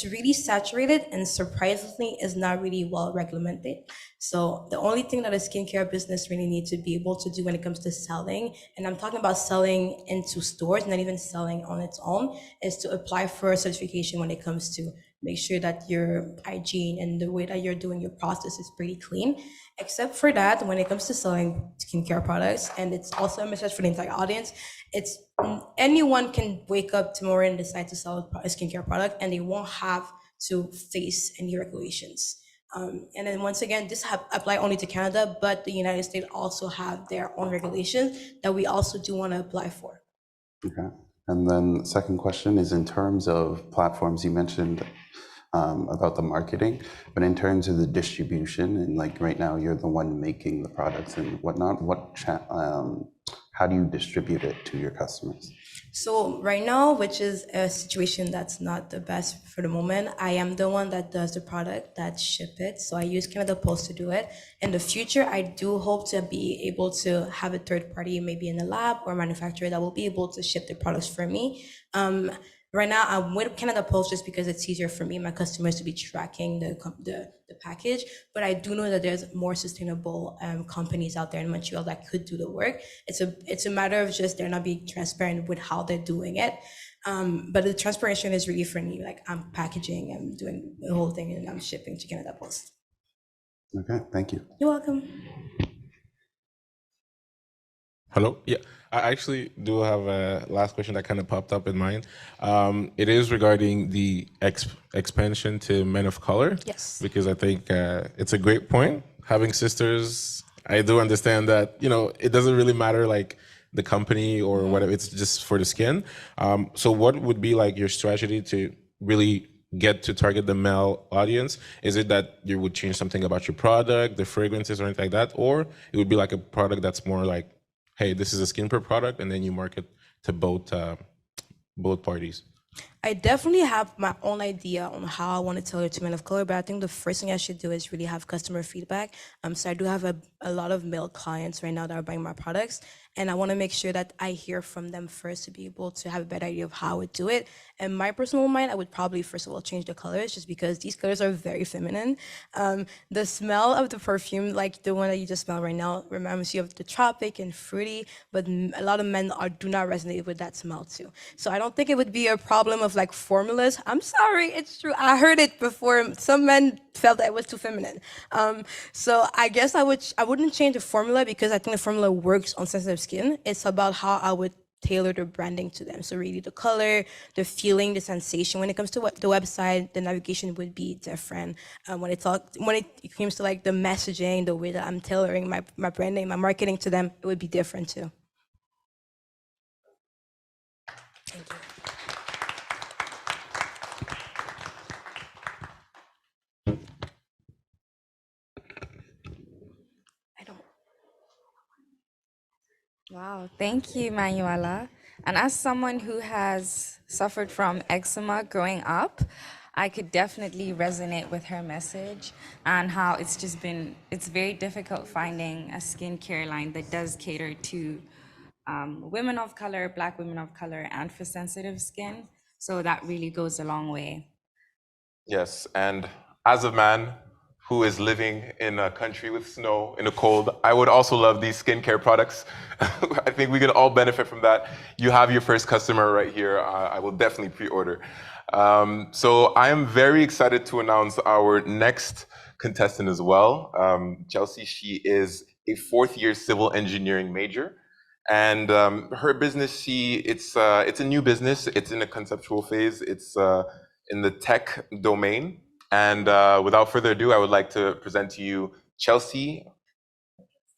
really saturated and surprisingly is not really well regulated. So the only thing that a skincare business really needs to be able to do when it comes to selling, and I'm talking about selling into stores, not even selling on its own, is to apply for a certification when it comes to make sure that your hygiene and the way that you're doing your process is pretty clean. Except for that, when it comes to selling skincare products, and it's also a message for the entire audience, it's anyone can wake up tomorrow and decide to sell a skincare product and they won't have to face any regulations. And then once again, this apply only to Canada, but the United States also have their own regulations that we also do want to apply for. Okay. And then second question is in terms of platforms, you mentioned about the marketing, but in terms of the distribution, and like right now you're the one making the products and whatnot, how do you distribute it to your customers? So right now, which is a situation that's not the best for the moment, I am the one that does the product, that ship it. So I use Canada Post to do it. In the future, I do hope to be able to have a third party, maybe in the lab or manufacturer, that will be able to ship the products for me. Right now, I'm with Canada Post just because it's easier for me, my customers, to be tracking the package. But I do know that there's more sustainable companies out there in Montreal that could do the work. It's a matter of just they're not being transparent with how they're doing it. But the transparency is really for me. Like I'm packaging, I'm doing the whole thing, and I'm shipping to Canada Post. Okay, thank you. You're welcome. Hello? Yeah, I actually do have a last question that kind of popped up in mind. It is regarding the expansion to men of color. Yes. Because I think it's a great point. Having sisters, I do understand that, it doesn't really matter like the company or whatever, it's just for the skin. So what would be like your strategy to really get to target the male audience? Is it that you would change something about your product, the fragrances or anything like that? Or it would be like a product that's more like, hey, this is a skincare product, and then you market to both parties? I definitely have my own idea on how I want to tailor to men of color, but I think the first thing I should do is really have customer feedback. So I do have a lot of male clients right now that are buying my products, and I want to make sure that I hear from them first to be able to have a better idea of how I would do it. And my personal mind, I would probably first of all change the colors, just because these colors are very feminine. The smell of the perfume, like the one that you just smell right now, reminds you of the tropic and fruity, but a lot of men do not resonate with that smell too. So I don't think it would be a problem of of like formulas. I'm sorry, it's true. I heard it before. Some men felt that it was too feminine. So I guess I wouldn't change the formula because I think the formula works on sensitive skin. It's about how I would tailor the branding to them. So really the color, the feeling, the sensation. When it comes to the website, the navigation would be different. When it comes to like the messaging, the way that I'm tailoring my branding, my marketing to them, it would be different too. Thank you. Wow, thank you, Manuela. And as someone who has suffered from eczema growing up, I could definitely resonate with her message and how it's very difficult finding a skincare line that does cater to women of color, Black women of color, and for sensitive skin. So that really goes a long way. Yes, and as a man who is living in a country with snow in the cold, I would also love these skincare products. I think we could all benefit from that. You have your first customer right here. I will definitely pre-order. So I am very excited to announce our next contestant as well. Chelsea, she is a fourth-year civil engineering major. And her business, it's a new business. It's in a conceptual phase. It's in the tech domain. And without further ado, I would like to present to you Chelsea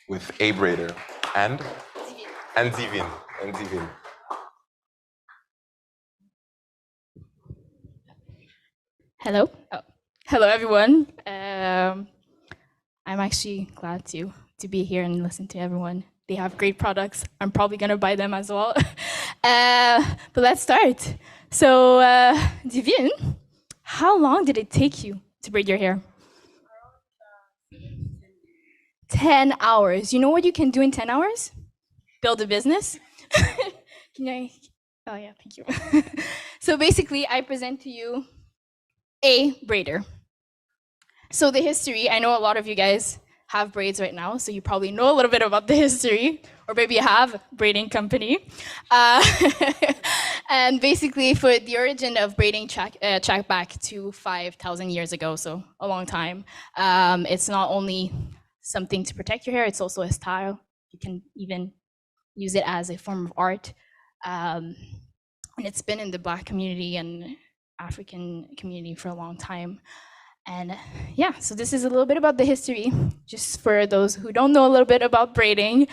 with A Braider and Zivin. Hello. Oh. Hello, everyone. I'm actually glad to be here and listen to everyone. They have great products. I'm probably gonna buy them as well. But let's start. So, Divine, how long did it take you to braid your hair? 10 hours. You know what you can do in 10 hours? Build a business. Can I? Oh yeah, thank you. So basically, I present to you a braider. So the history, I know a lot of you guys have braids right now, so you probably know a little bit about the history, or maybe you have a braiding company. And basically, for the origin of braiding track back to 5,000 years ago, so a long time. It's not only something to protect your hair, it's also a style. You can even use it as a form of art. And it's been in the Black community and African community for a long time. And yeah, so this is a little bit about the history, just for those who don't know a little bit about braiding.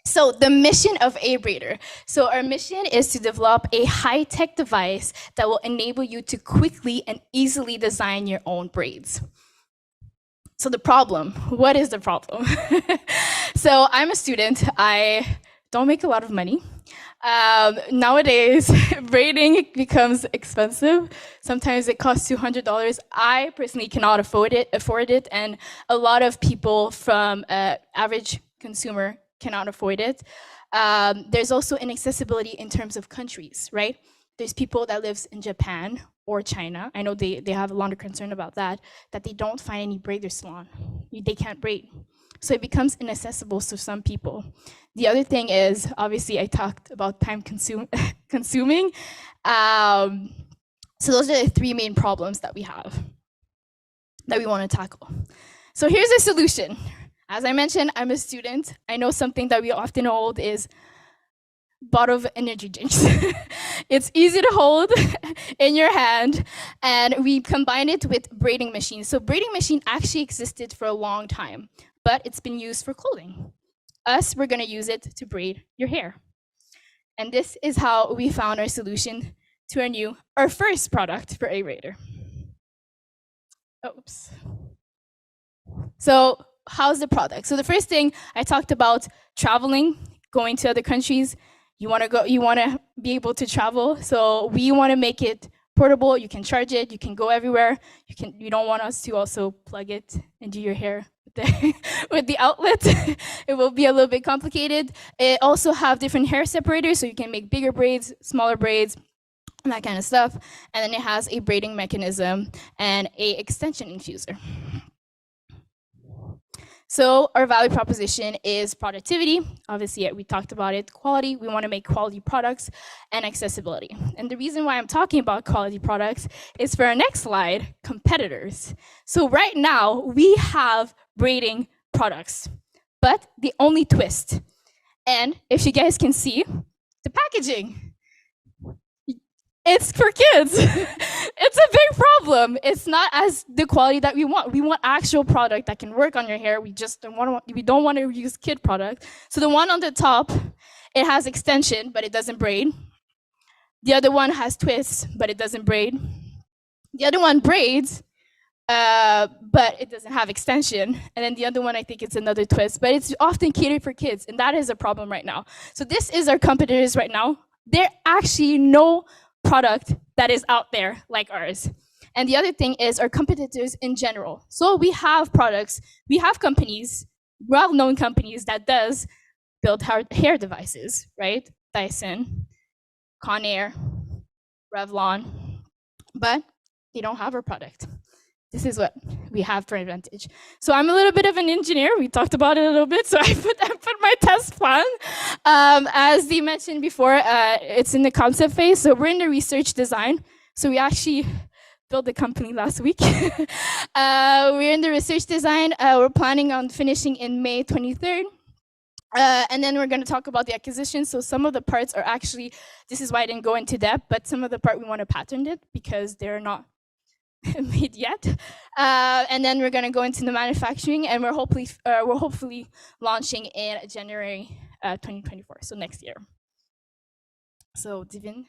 So the mission of A Braider. So our mission is to develop a high-tech device that will enable you to quickly and easily design your own braids. So the problem, what is the problem? So I'm a student, I don't make a lot of money. Nowadays, braiding becomes expensive. Sometimes it costs $200. I personally cannot afford it, and a lot of people from average consumer cannot afford it. There's also inaccessibility in terms of countries, right? There's people that lives in Japan or China. I know they have a lot of concern about that they don't find any braider salon. They can't braid. So it becomes inaccessible to some people. The other thing is, obviously, I talked about time consuming. So those are the three main problems that we have, that we want to tackle. So here's a solution. As I mentioned, I'm a student. I know something that we often hold is bottle of energy drinks. It's easy to hold in your hand, and we combine it with braiding machines. So braiding machine actually existed for a long time, but it's been used for clothing. We're gonna use it to braid your hair. And this is how we found our solution to our first product for A Braider. Oops. So how's the product? So the first thing I talked about, traveling, going to other countries. You wanna be able to travel. So we wanna make it portable. You can charge it, you can go everywhere. You don't want us to also plug it into your hair with the outlet. It will be a little bit complicated. It also have different hair separators, so you can make bigger braids, smaller braids, and that kind of stuff. And then it has a braiding mechanism and a extension infuser. So our value proposition is productivity. Obviously, we talked about it. Quality, we want to make quality products, and accessibility. And the reason why I'm talking about quality products is for our next slide, competitors. So right now, we have braiding products, but the only twist. And if you guys can see, the packaging. It's for kids. It's a big problem. It's not as the quality that we want. We want actual product that can work on your hair. We just don't want to use kid product. So the one on the top, it has extension, but it doesn't braid. The other one has twists, but it doesn't braid. The other one braids, but it doesn't have extension. And then the other one, I think it's another twist, but it's often catered for kids, and that is a problem right now. So this is our competitors right now. There actually no product that is out there like ours. And the other thing is our competitors in general. So we have products, we have companies, well-known companies that does build hair devices, right? Dyson, Conair, Revlon, but they don't have our product. This is what we have for advantage. So I'm a little bit of an engineer. We talked about it a little bit. So I put my test plan. As Dee mentioned before, it's in the concept phase. So we're in the research design. So we actually built the company last week. We're in the research design. We're planning on finishing in May 23rd. And then we're going to talk about the acquisition. So some of the parts are actually, this is why I didn't go into depth, but some of the part we want to patent it because they're not made yet. And then we're going to go into the manufacturing, and we're hopefully launching in January 2024, so next year. So Divin.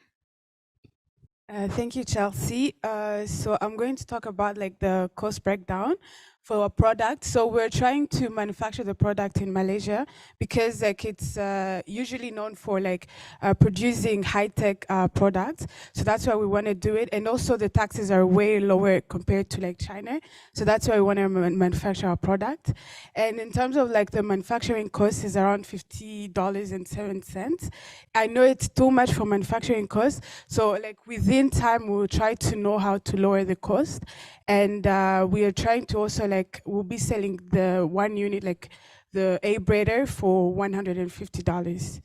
Thank you, Chelsea. So I'm going to talk about like the cost breakdown for a product. So we're trying to manufacture the product in Malaysia because like it's usually known for like producing high-tech products. So that's why we want to do it. And also the taxes are way lower compared to like China. So that's why we want to manufacture our product. And in terms of like the manufacturing cost is around $50.07. I know it's too much for manufacturing costs. So like within time, we'll try to know how to lower the cost. And we are trying to also like, we'll be selling the one unit, like the A braider for $150.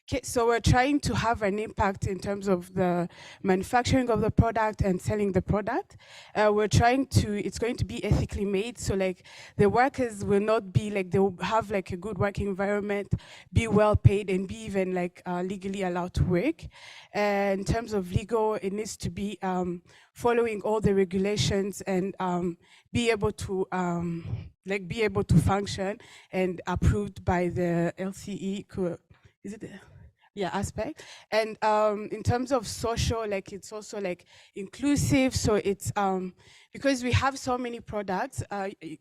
Okay, so we're trying to have an impact in terms of the manufacturing of the product and selling the product. We're trying to, it's going to be ethically made. So like the workers will not be like, they will have like a good working environment, be well paid and be even like legally allowed to work. In terms of legal, it needs to be following all the regulations and be able to function and approved by the LCE. Is it? Yeah, aspect. And in terms of social, like it's also like inclusive. So it's because we have so many products.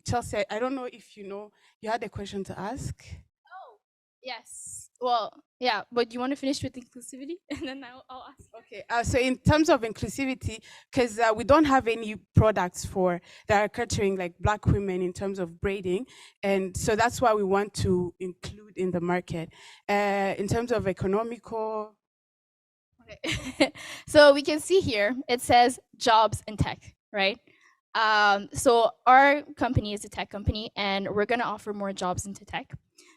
Chelsea, I don't know if you know, you had a question to ask. Oh, yes. Well, yeah, but you want to finish with inclusivity and then I'll ask. Okay, so in terms of inclusivity, because we don't have any products that are catering like Black women in terms of braiding, and so that's why we want to include in the market. In terms of economical. Okay. So we can see here, it says jobs in tech, right? So our company is a tech company and we're gonna offer more jobs into tech.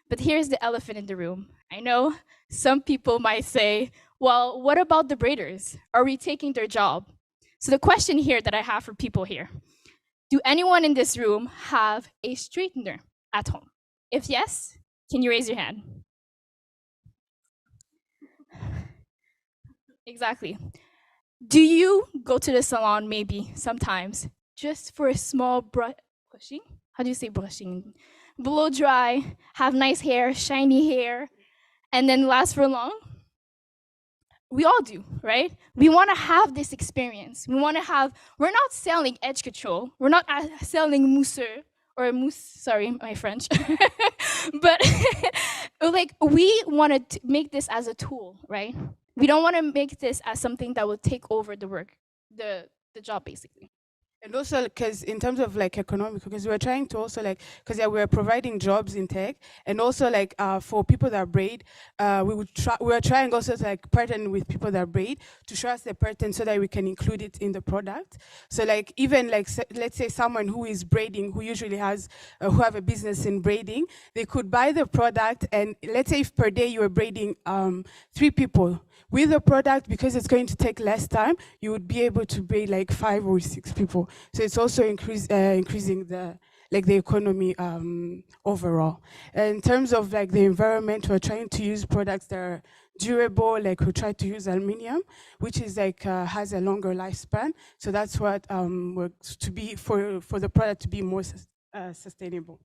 But here's the elephant in the room. I know some people might say, well, what about the braiders? Are we taking their job? So the question here that I have for people here, do anyone in this room have a straightener at home? If yes, can you raise your hand? Exactly. Do you go to the salon maybe sometimes just for a small brushing? How do you say brushing? Blow dry, have nice hair, shiny hair, and then last for long? We all do, right? We want to have this experience. We're not selling edge control. We're not selling mousseur or mousse, sorry, my French. But like we want to make this as a tool, right? We don't want to make this as something that will take over the work, the job basically. And also, because in terms of like economic, because we're trying to also like, because yeah, we're providing jobs in tech, and also like for people that braid, we're trying also to like partner with people that braid to show us the pattern so that we can include it in the product. So like even like let's say someone who is braiding, who usually has who have a business in braiding, they could buy the product, and let's say if per day you are braiding 3 people. With the product, because it's going to take less time, you would be able to braid like 5 or 6 people. So it's also increasing the like the economy overall. In terms of like the environment, we're trying to use products that are durable. Like we try to use aluminium, which is like has a longer lifespan. So that's what works to be for the product to be more sustainable.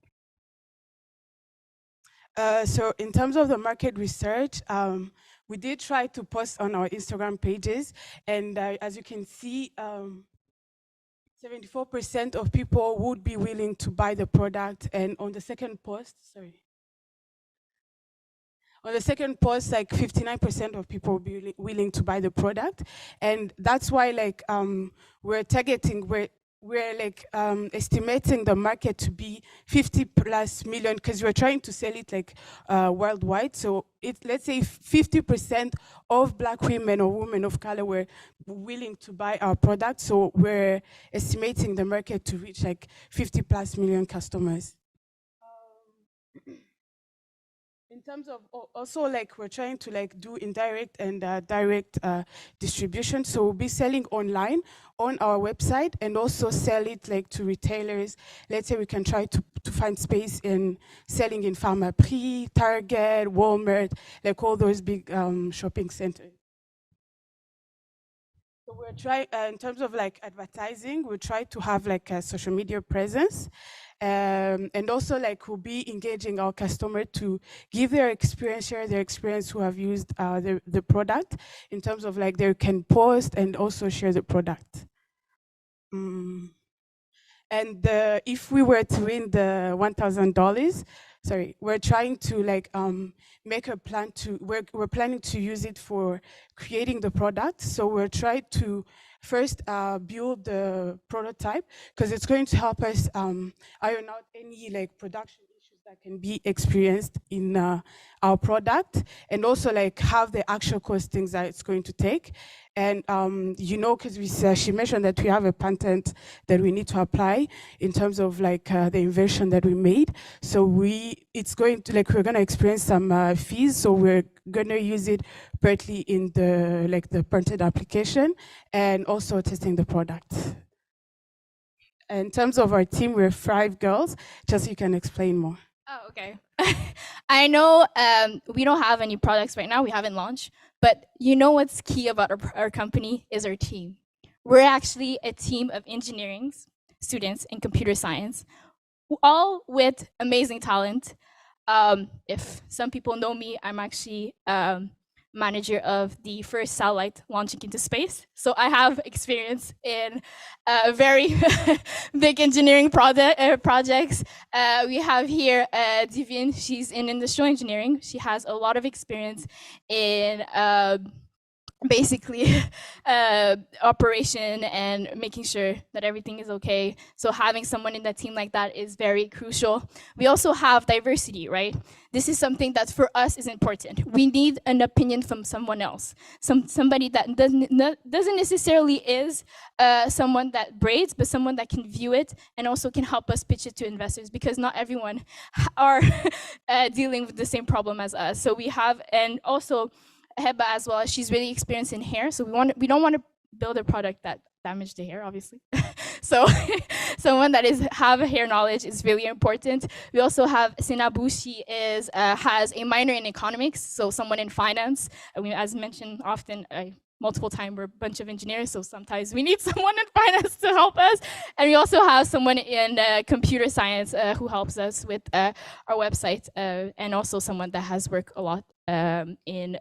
So in terms of the market research, we did try to post on our Instagram pages, and as you can see, 74% of people would be willing to buy the product. And on the second post, like 59% of people will be willing to buy the product. And that's why like we're targeting, we're like estimating the market to be 50+ million, because we're trying to sell it like worldwide. So let's say 50% of Black women or women of color were willing to buy our product. So we're estimating the market to reach like 50+ million customers. In terms of also like we're trying to like do indirect and direct distribution. So we'll be selling online on our website and also sell it like to retailers. Let's say we can try to find space in selling in Pharmaprix, Target, Walmart, like all those big shopping centers. So we're trying, in terms of like advertising, we try to have like a social media presence. And also like we'll be engaging our customer to give their experience, share their experience who have used the product, in terms of like they can post and also share the product. And if we were to win the $1,000, we're trying to like make a plan to, we're planning to use it for creating the product. So we're trying to first build the prototype, because it's going to help us iron out any like production issues that can be experienced in our product, and also like have the actual costings that it's going to take. And you know, because she mentioned that we have a patent that we need to apply in terms of like the invention that we made. So it's going to like, we're going to experience some fees. So we're going to use it partly in the like the printed application and also testing the product. In terms of our team, we're 5 girls. Just so you can explain more. Oh, okay. I know we don't have any products right now. We haven't launched. But you know what's key about our company is our team. We're actually a team of engineering students and computer science, all with amazing talent. If some people know me, I'm actually manager of the first satellite launching into space. So I have experience in very big engineering projects. We have here Divine, she's in industrial engineering. She has a lot of experience in basically operation and making sure that everything is okay. So having someone in that team like that is very crucial. We also have diversity, right? This is something that for us is important. We need an opinion from someone else, somebody that doesn't necessarily is someone that braids, but someone that can view it and also can help us pitch it to investors, because not everyone are dealing with the same problem as us. So we have, and also Heba as well, she's really experienced in hair, so we don't want to build a product that damage the hair, obviously. So someone that have hair knowledge is really important. We also have Sinabu. She has a minor in economics, so someone in finance. As mentioned often, multiple times, we're a bunch of engineers, so sometimes we need someone in finance to help us. And we also have someone in computer science who helps us with our website, and also someone that has worked a lot in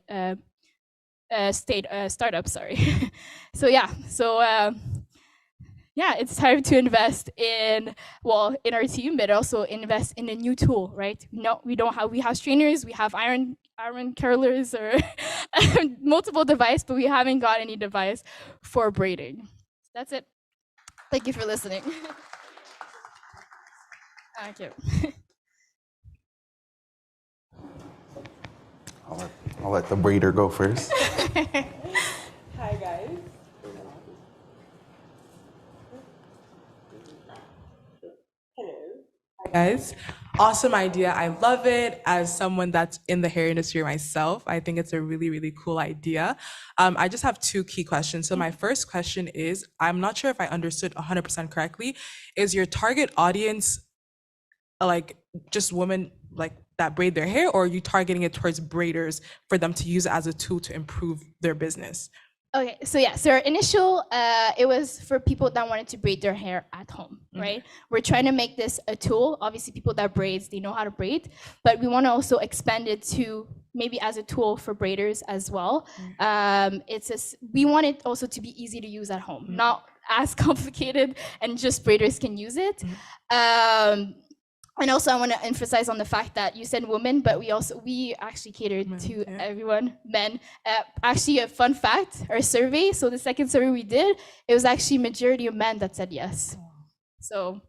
startups, sorry. So yeah, it's time to invest in our team, but also invest in a new tool, right? No, we have strainers, we have iron curlers or multiple devices, but we haven't got any device for braiding. That's it. Thank you for listening. Thank you. I'll let the braider go first. Hi, guys. Guys, awesome idea. I love it. As someone that's in the hair industry myself, I think it's a really, really cool idea. I just have two key questions. So my first question is, I'm not sure if I understood 100% correctly. Is your target audience like just women like that braid their hair, or are you targeting it towards braiders for them to use it as a tool to improve their business? Okay, so yeah, so our initial, it was for people that wanted to braid their hair at home, right? We're trying to make this a tool. Obviously, people that braids, they know how to braid, but we want to also expand it to maybe as a tool for braiders as well. We want it also to be easy to use at home, not as complicated, and just braiders can use it. And also, I want to emphasize on the fact that you said women, but we actually catered to everyone, men. Actually, a fun fact: our survey. So the second survey we did, it was actually majority of men that said yes. So,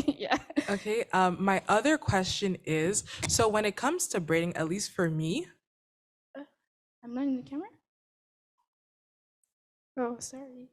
yeah. Okay. My other question is: so when it comes to braiding, at least for me, I'm not in the camera. Oh, sorry.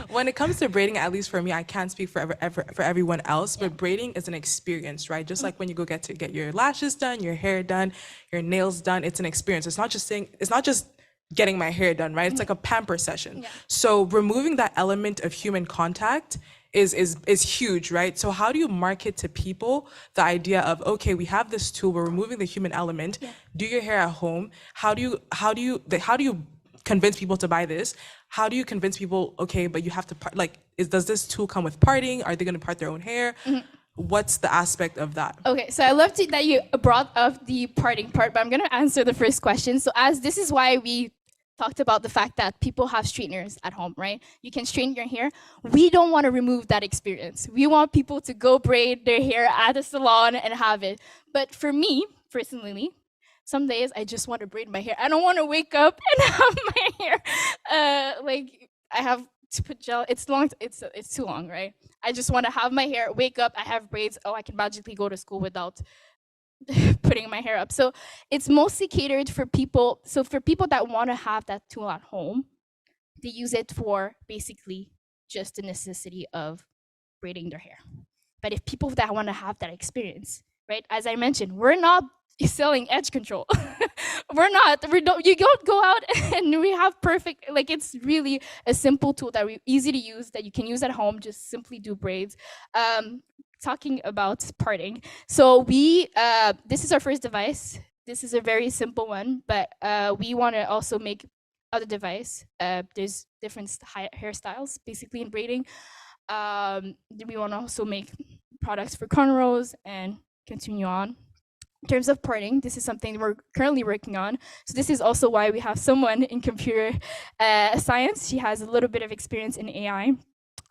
When it comes to braiding, at least for me, I can't speak for everyone else, but braiding is an experience, right? Just like when you go get your lashes done, your hair done, your nails done, it's an experience. It's not just getting my hair done, right? It's like a pamper session. So removing that element of human contact is huge, right? So how do you market to people the idea of, okay, we have this tool, we're removing the human element, do your hair at home. How do you convince people to buy this? How do you convince people, okay, but you have to part, like, does this tool come with parting? Are they going to part their own hair? What's the aspect of that? Okay, so I loved it that you brought up the parting part, but I'm going to answer the first question. So as this is why we talked about the fact that people have straighteners at home, right? You can straighten your hair. We don't want to remove that experience. We want people to go braid their hair at a salon and have it. But for me, personally, some days I just want to braid my hair. I don't want to wake up and have my hair like I have to put gel. It's long. It's too long, right? I just want to have my hair. Wake up. I have braids. Oh, I can magically go to school without putting my hair up. So it's mostly catered for people. So for people that want to have that tool at home, they use it for basically just the necessity of braiding their hair. But if people that want to have that experience, right? As I mentioned, we're not selling edge control. You don't go out and we have perfect, like, it's really a simple tool that we easy to use, that you can use at home. Just simply do braids. Talking about parting, so we this is our first device. This is a very simple one, but we want to also make other device. There's different hairstyles basically in braiding. We want to also make products for cornrows and continue on. In terms of parting, this is something we're currently working on. So this is also why we have someone in computer science. She has a little bit of experience in AI.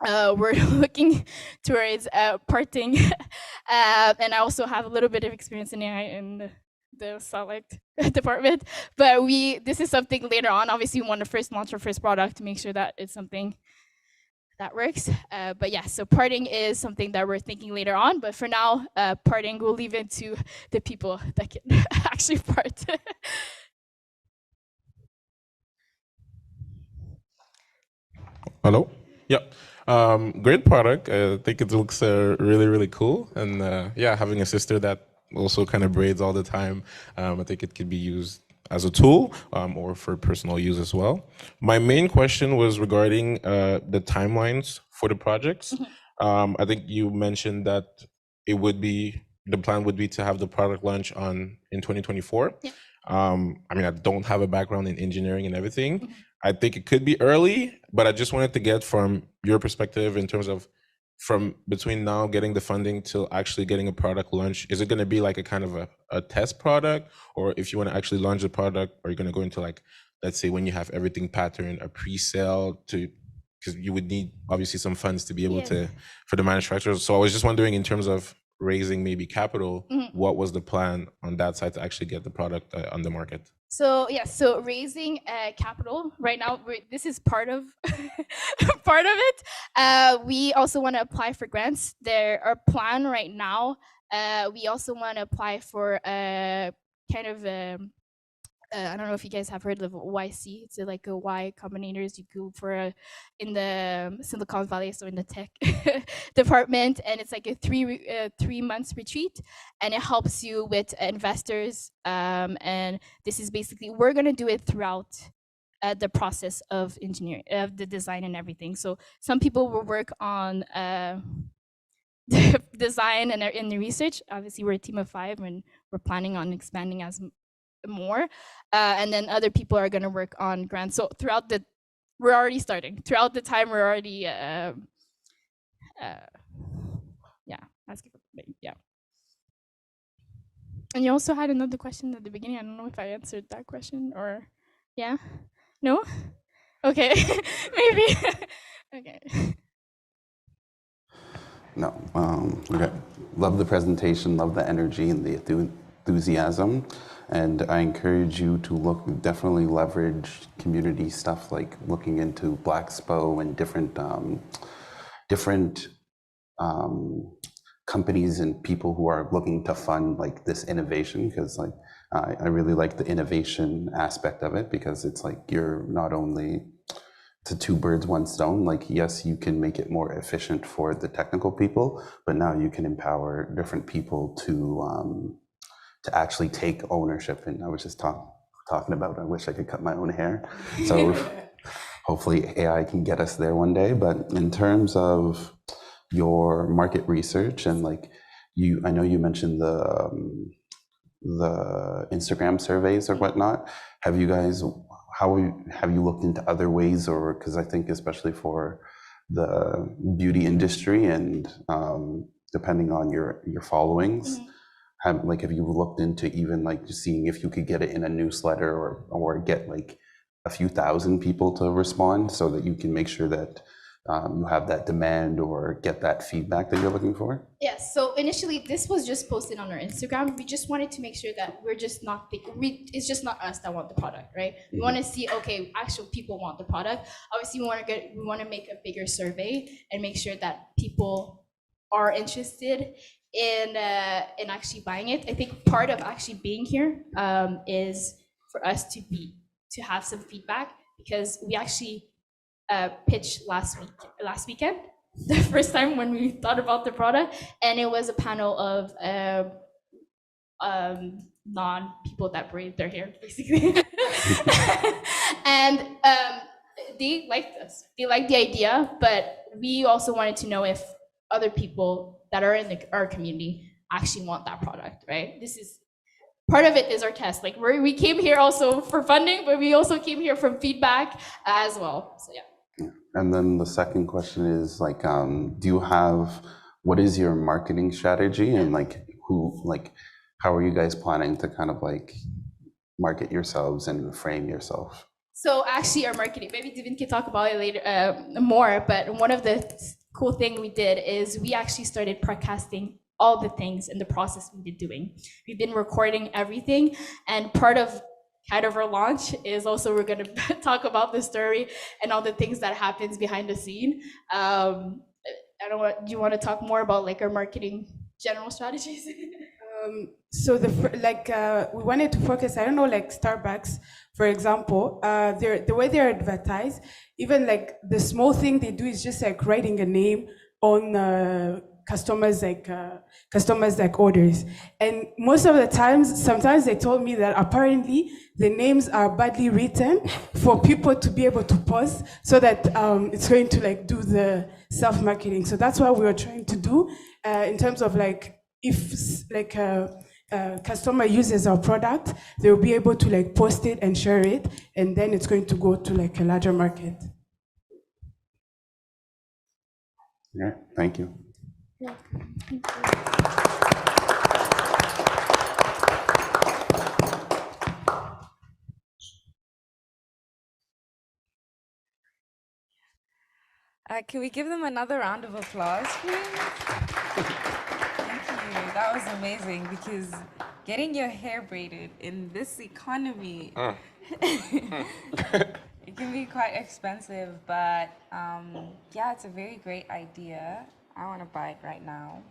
We're looking towards parting, and I also have a little bit of experience in AI in the select department. But this is something later on. Obviously, we want to first launch our first product to make sure that it's something that works. But yeah, so parting is something that we're thinking later on. But for now, parting, we'll leave it to the people that can actually part. Hello? Yeah. Great product. I think it looks really, really cool. And yeah, having a sister that also kind of braids all the time, I think it could be used as a tool or for personal use as well. My main question was regarding the timelines for the projects. I think you mentioned that the plan would be to have the product launch in 2024. Yeah. I mean, I don't have a background in engineering and everything. I think it could be early, but I just wanted to get from your perspective in terms of from between now getting the funding till actually getting a product launch. Is it going to be like a kind of a test product, or if you want to actually launch the product, are you going to go into, like, let's say when you have everything patterned, a pre-sale because you would need obviously some funds to be able to for the manufacturers. So I was just wondering in terms of raising maybe capital, what was the plan on that side to actually get the product on the market? So yeah, so raising capital right now, this is part of part of it. We also want to apply for grants. Our plan right now. We also want to apply for a kind of I don't know if you guys have heard of YC. It's like a Y Combinators. You go for in the Silicon Valley, so in the tech department, and it's like a 3 months retreat, and it helps you with investors. And this is basically we're gonna do it throughout the process of engineering, of the design and everything. So some people will work on design and in the research. Obviously, we're a team of 5, and we're planning on expanding as more, and then other people are going to work on grants. So we're already starting. Throughout the time, we're already, asking for, yeah. And you also had another question at the beginning. I don't know if I answered that question or, yeah, no, okay, maybe, okay. No, okay. Love the presentation, love the energy and the enthusiasm. And I encourage you to definitely leverage community stuff like looking into Black Expo and different companies and people who are looking to fund like this innovation, because like I really like the innovation aspect of it, because it's like you're not only to 2 birds, 1 stone. Like, yes, you can make it more efficient for the technical people, but now you can empower different people to actually take ownership. And I was just talking about, I wish I could cut my own hair. So hopefully AI can get us there one day. But in terms of your market research and like I know you mentioned the Instagram surveys or whatnot. Have you guys, have you looked into other ways, or because I think especially for the beauty industry and depending on your followings, have you looked into even like seeing if you could get it in a newsletter or get like a few thousand people to respond so that you can make sure that you have that demand or get that feedback that you're looking for? Yes. So initially, this was just posted on our Instagram. We just wanted to make sure that we're just not it's just not us that want the product, right? We want to see, okay, actual people want the product. Obviously, we want to make a bigger survey and make sure that people are interested in actually buying it. I think part of actually being here is for us to have some feedback, because we actually pitched last weekend, the first time when we thought about the product, and it was a panel of non-people that braid their hair, basically. And they liked us. They liked the idea, but we also wanted to know if other people that are in our community actually want that product, right? This is part of it is our test. Like we came here also for funding, but we also came here from feedback as well. So yeah. And then the second question is like, what is your marketing strategy, and how are you guys planning to kind of like market yourselves and frame yourself? So actually our marketing, maybe Devin can talk about it later more, but one of the cool thing we did is we actually started podcasting all the things in the process we've been doing. We've been recording everything, and part of kind of our launch is also we're going to talk about the story and all the things that happens behind the scene. Do you want to talk more about like our marketing general strategies? So we wanted to focus, I don't know, like Starbucks, for example, the way they're advertised, even like the small thing they do is just like writing a name on customers like orders. And most of the times, sometimes they told me that apparently the names are badly written for people to be able to post, so that it's going to like do the self-marketing. So that's what we were trying to do in terms of like, if like a customer uses our product, they'll be able to like post it and share it, and then it's going to go to like a larger market. Yeah, thank you. Yeah. Can we give them another round of applause, please? Thank you. that was amazing because getting your hair braided in this economy, it can be quite expensive, but yeah, it's a very great idea. I want to buy it right now.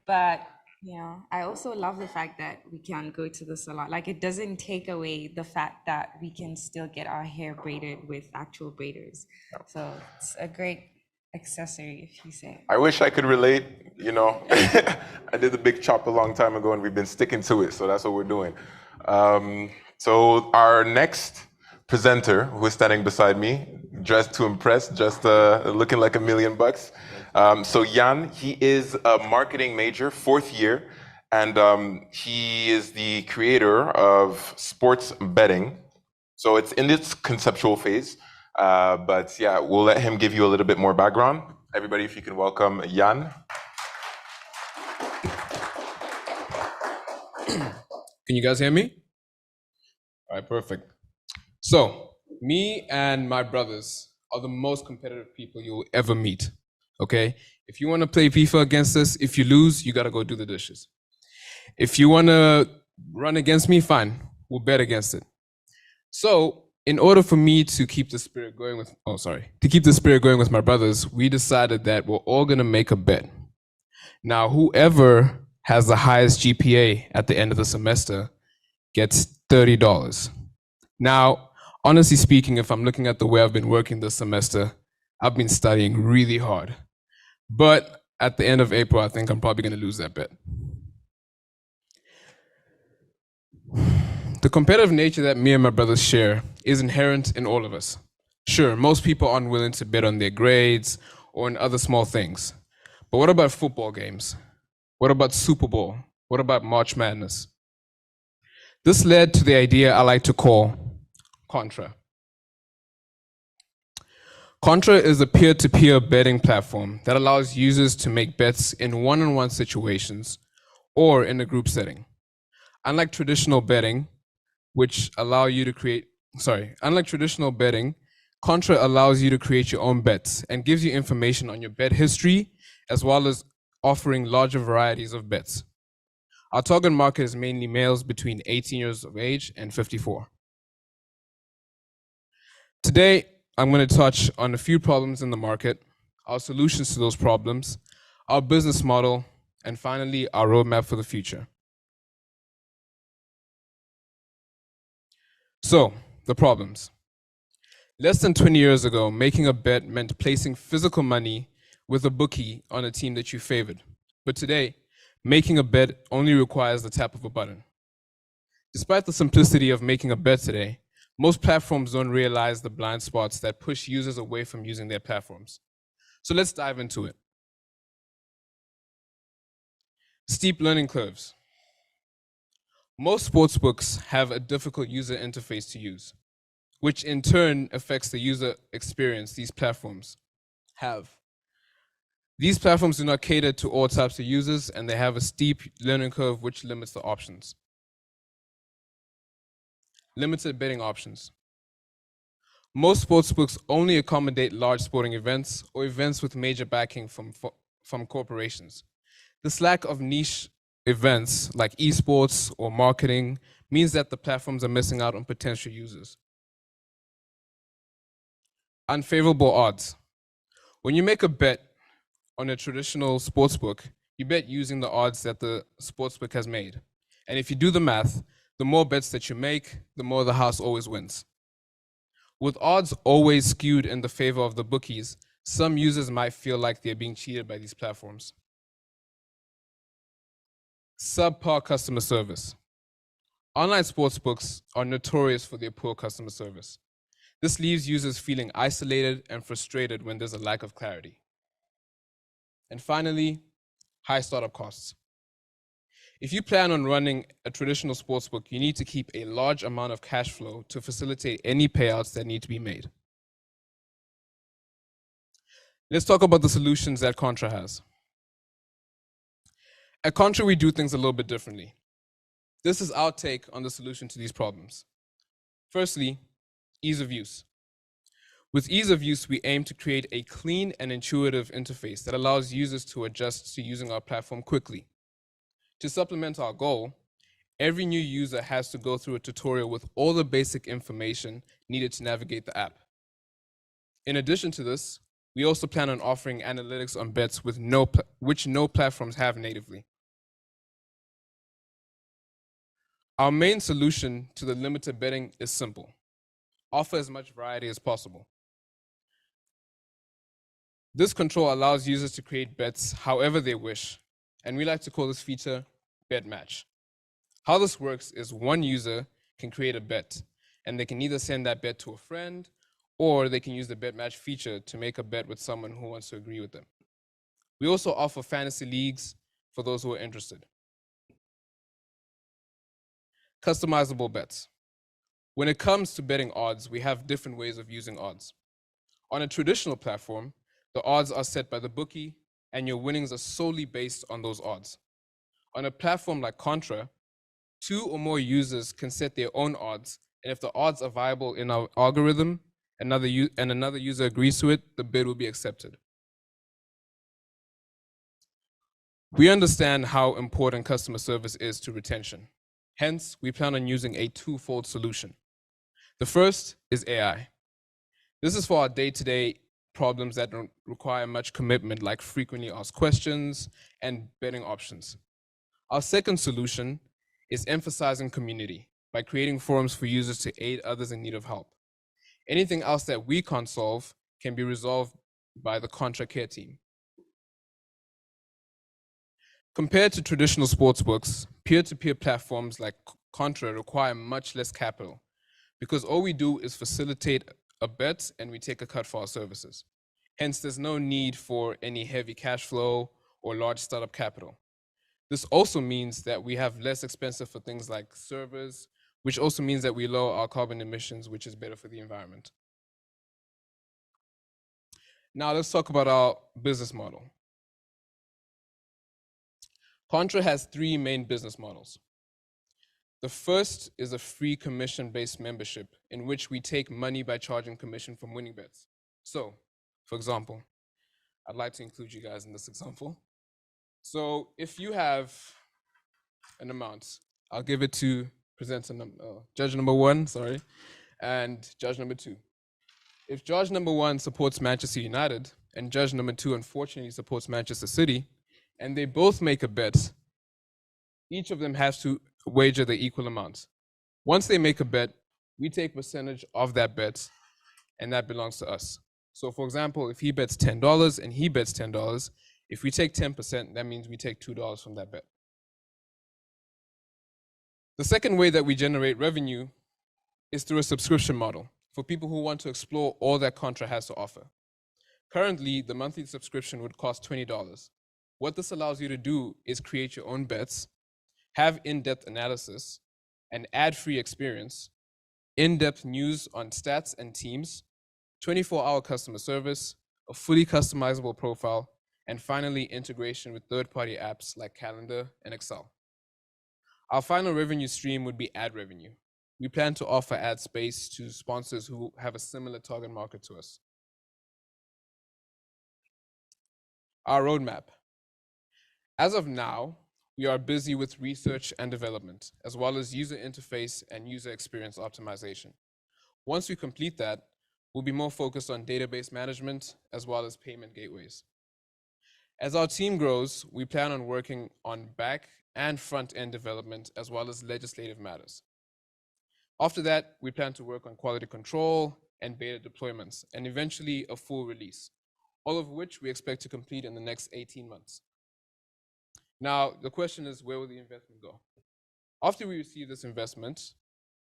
But yeah, I also love the fact that we can go to the salon. Like, it doesn't take away the fact that we can still get our hair braided with actual braiders. So it's a great accessory, if you say. I wish I could relate, you know. I did the big chop a long time ago and we've been sticking to it, so that's what we're doing. So our next presenter, who is standing beside me, dressed to impress, just looking like $1,000,000. So Jan, he is a marketing major, 4th year, and he is the creator of sports betting. So it's in its conceptual phase, but yeah, we'll let him give you a little bit more background. Everybody, if you can welcome Jan. Can you guys hear me? All right, perfect. So, me and my brothers are the most competitive people you'll ever meet, okay? If you want to play FIFA against us, if you lose, you got to go do the dishes. If you want to run against me, fine. We'll bet against it. So, in order for me to keep the spirit going with my brothers, we decided that we're all going to make a bet. Now, whoever has the highest GPA at the end of the semester gets $30. Now, honestly speaking, if I'm looking at the way I've been working this semester, I've been studying really hard. But at the end of April, I think I'm probably going to lose that bet. The competitive nature that me and my brothers share is inherent in all of us. Sure, most people aren't willing to bet on their grades or in other small things. But what about football games? What about Super Bowl? What about March Madness? This led to the idea I like to call Contra. Contra is a peer-to-peer betting platform that allows users to make bets in one-on-one situations or in a group setting. Unlike traditional betting, Contra allows you to create your own bets and gives you information on your bet history, as well as offering larger varieties of bets. Our target market is mainly males between 18 years of age and 54. Today, I'm going to touch on a few problems in the market, our solutions to those problems, our business model, and finally, our roadmap for the future. So, the problems. Less than 20 years ago, making a bet meant placing physical money with a bookie on a team that you favored. But today, making a bet only requires the tap of a button. Despite the simplicity of making a bet today, most platforms don't realize the blind spots that push users away from using their platforms. So let's dive into it. Steep learning curves. Most sportsbooks have a difficult user interface to use, which in turn affects the user experience these platforms have. These platforms do not cater to all types of users, and they have a steep learning curve which limits the options. Limited betting options. Most sportsbooks only accommodate large sporting events or events with major backing from corporations. This lack of niche events like esports or marketing means that the platforms are missing out on potential users. Unfavorable odds. When you make a bet on a traditional sportsbook, you bet using the odds that the sportsbook has made. And if you do the math, the more bets that you make, the more the house always wins. With odds always skewed in the favor of the bookies, some users might feel like they're being cheated by these platforms. Subpar customer service. Online sportsbooks are notorious for their poor customer service. This leaves users feeling isolated and frustrated when there's a lack of clarity. And finally, high startup costs. If you plan on running a traditional sportsbook, you need to keep a large amount of cash flow to facilitate any payouts that need to be made. Let's talk about the solutions that Contra has. At Contra, we do things a little bit differently. This is our take on the solution to these problems. Firstly, ease of use. With ease of use, we aim to create a clean and intuitive interface that allows users to adjust to using our platform quickly. To supplement our goal, every new user has to go through a tutorial with all the basic information needed to navigate the app. In addition to this, we also plan on offering analytics on bets with which no platforms have natively. Our main solution to the limited betting is simple. Offer as much variety as possible. This control allows users to create bets however they wish, and we like to call this feature Bet Match. How this works is one user can create a bet, and they can either send that bet to a friend, or they can use the Bet Match feature to make a bet with someone who wants to agree with them. We also offer fantasy leagues for those who are interested. Customizable bets. When it comes to betting odds, we have different ways of using odds. On a traditional platform, the odds are set by the bookie, and your winnings are solely based on those odds. On a platform like Contra, 2 or more users can set their own odds, and if the odds are viable in our algorithm, another user agrees to it, the bid will be accepted. We understand how important customer service is to retention. Hence, we plan on using a twofold solution. The first is AI. This is for our day-to-day problems that don't require much commitment, like frequently asked questions and betting options. Our second solution is emphasizing community by creating forums for users to aid others in need of help. Anything else that we can't solve can be resolved by the Contra Care team. Compared to traditional sportsbooks, peer-to-peer platforms like Contra require much less capital because all we do is facilitate a bet and we take a cut for our services. Hence, there's no need for any heavy cash flow or large startup capital. This also means that we have less expensive for things like servers, which also means that we lower our carbon emissions, which is better for the environment. Now let's talk about our business model. Contra has 3 main business models. The first is a free commission-based membership in which we take money by charging commission from winning bets. So, for example, I'd like to include you guys in this example. So if you have an amount, I'll give it to judge number 1, and judge number 2. If judge number 1 supports Manchester United and judge number 2 unfortunately supports Manchester City, and they both make a bet, each of them has to wager the equal amount. Once they make a bet, we take percentage of that bet, and that belongs to us. So for example, if he bets $10 and he bets $10, if we take 10%, that means we take $2 from that bet. The second way that we generate revenue is through a subscription model for people who want to explore all that Contra has to offer. Currently, the monthly subscription would cost $20. What this allows you to do is create your own bets, have in-depth analysis, an ad-free experience, in-depth news on stats and teams, 24-hour customer service, a fully customizable profile, and finally, integration with third-party apps like Calendar and Excel. Our final revenue stream would be ad revenue. We plan to offer ad space to sponsors who have a similar target market to us. Our roadmap. As of now, we are busy with research and development, as well as user interface and user experience optimization. Once we complete that, we'll be more focused on database management as well as payment gateways. As our team grows, we plan on working on back and front-end development as well as legislative matters. After that, we plan to work on quality control and beta deployments, and eventually a full release, all of which we expect to complete in the next 18 months. Now, the question is, where will the investment go? After we receive this investment,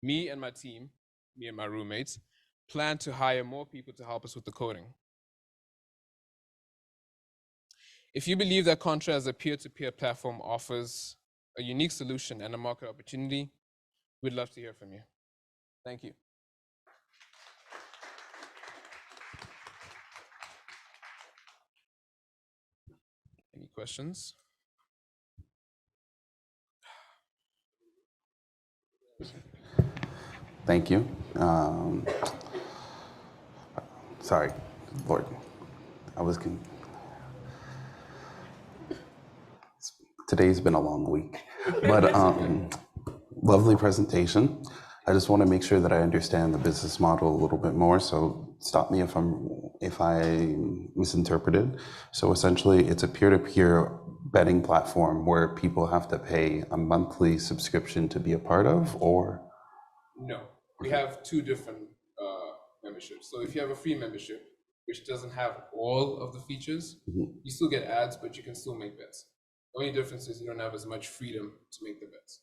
me and my team, me and my roommates, plan to hire more people to help us with the coding. If you believe that Contra as a peer-to-peer platform offers a unique solution and a market opportunity, we'd love to hear from you. Thank you. Any questions? Thank you. Sorry, Lord. Today's been a long week, but lovely presentation. I just want to make sure that I understand the business model a little bit more. So stop me if I misinterpreted. So essentially, it's a peer-to-peer betting platform where people have to pay a monthly subscription to be a part of, or? No, we have two different memberships. So if you have a free membership, which doesn't have all of the features, you still get ads, but you can still make bets. The only difference is you don't have as much freedom to make the bets.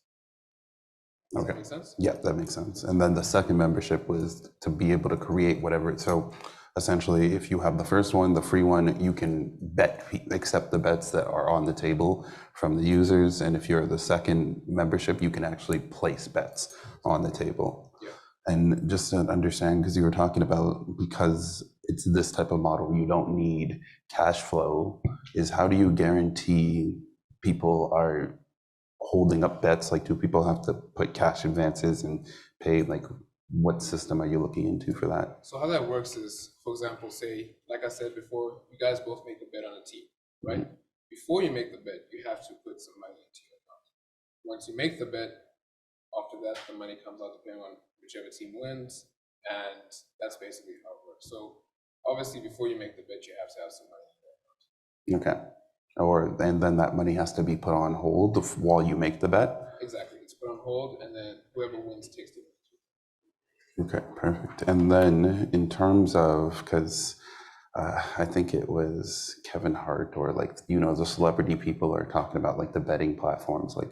Does that make sense? Yeah, that makes sense. And then the second membership was to be able to create whatever. So essentially, if you have the first one, the free one, you can accept the bets that are on the table from the users. And if you're the second membership, you can actually place bets on the table. Yeah. And just to understand, because you were talking about, because it's this type of model, you don't need cash flow, is how do you guarantee people are holding up bets? Like, do people have to put cash advances and pay? Like, what system are you looking into for that? So how that works is, for example, say, like I said before, you guys both make a bet on a team, right? Before you make the bet, you have to put some money into your account. Once you make the bet, after that, the money comes out depending on whichever team wins, and that's basically how it works. So obviously, before you make the bet, you have to have some money in your account. Okay. And then that money has to be put on hold while you make the bet? Exactly. It's put on hold, and then whoever wins takes the win. Okay, perfect. And then in terms of, because I think it was Kevin Hart or like, the celebrity people are talking about like the betting platforms. Like,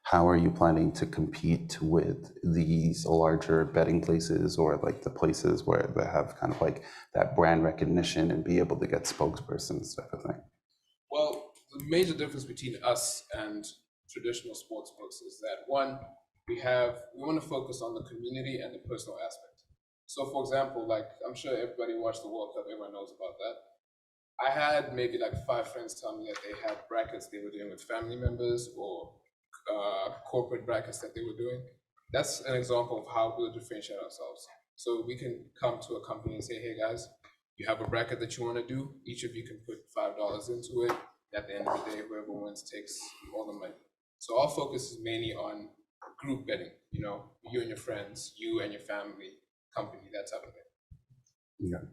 how are you planning to compete with these larger betting places or like the places where they have kind of like that brand recognition and be able to get spokespersons type of thing? Well, the major difference between us and traditional sports books is that one, we want to focus on the community and the personal aspect. So for example, like I'm sure everybody watched the World Cup, everyone knows about that. I had maybe like 5 friends tell me that they had brackets they were doing with family members or corporate brackets that they were doing. That's an example of how we'll differentiate ourselves. So we can come to a company and say, hey guys, you have a bracket that you want to do, each of you can put $5 into it. At the end of the day, whoever wins takes all the money. So our focus is mainly on group betting, you and your friends, you and your family, company, that type of thing. Yeah.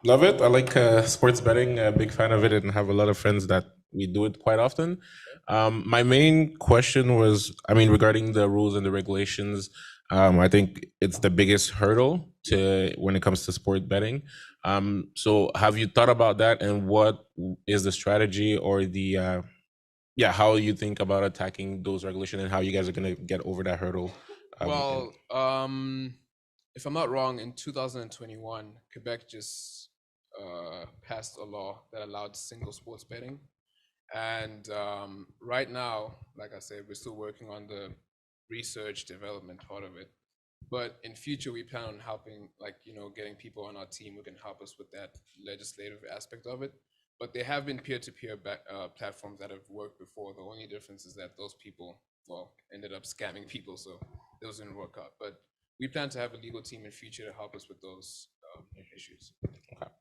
Love it. I like sports betting, a big fan of it, and have a lot of friends that we do it quite often. My main question was, regarding the rules and the regulations. I think it's the biggest hurdle when it comes to sport betting. So have you thought about that, and what is the strategy or the how you think about attacking those regulations and how you guys are going to get over that hurdle? If I'm not wrong, in 2021, Quebec just passed a law that allowed single sports betting. And right now, like I said, we're still working on the research development part of it. But in future, we plan on helping, getting people on our team who can help us with that legislative aspect of it. But there have been peer-to-peer platforms that have worked before. The only difference is that those people, ended up scamming people, so those didn't work out. But we plan to have a legal team in future to help us with those issues. Okay.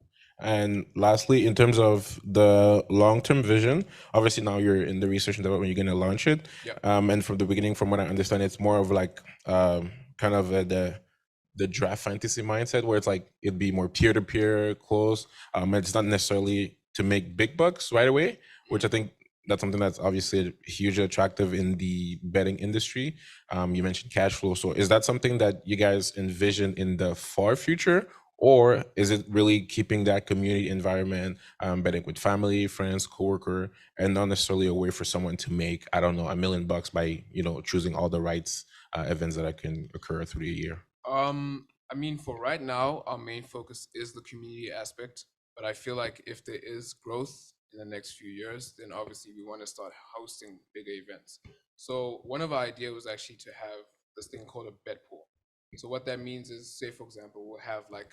And lastly, in terms of the long-term vision, obviously now you're in the research and development, you're going to launch it. Yeah. And from the beginning, from what I understand, it's more of like kind of the draft fantasy mindset where it's like it'd be more peer-to-peer, close. It's not necessarily to make big bucks right away, which I think that's something that's obviously hugely attractive in the betting industry. You mentioned cash flow. So is that something that you guys envision in the far future? Or is it really keeping that community environment, betting with family, friends, coworker, and not necessarily a way for someone to make, I don't know, $1 million by, choosing all the rights events that can occur through the year? For right now, our main focus is the community aspect. But I feel like if there is growth in the next few years, then obviously we want to start hosting bigger events. So one of our ideas was actually to have this thing called a bet pool. So what that means is, say for example, we'll have like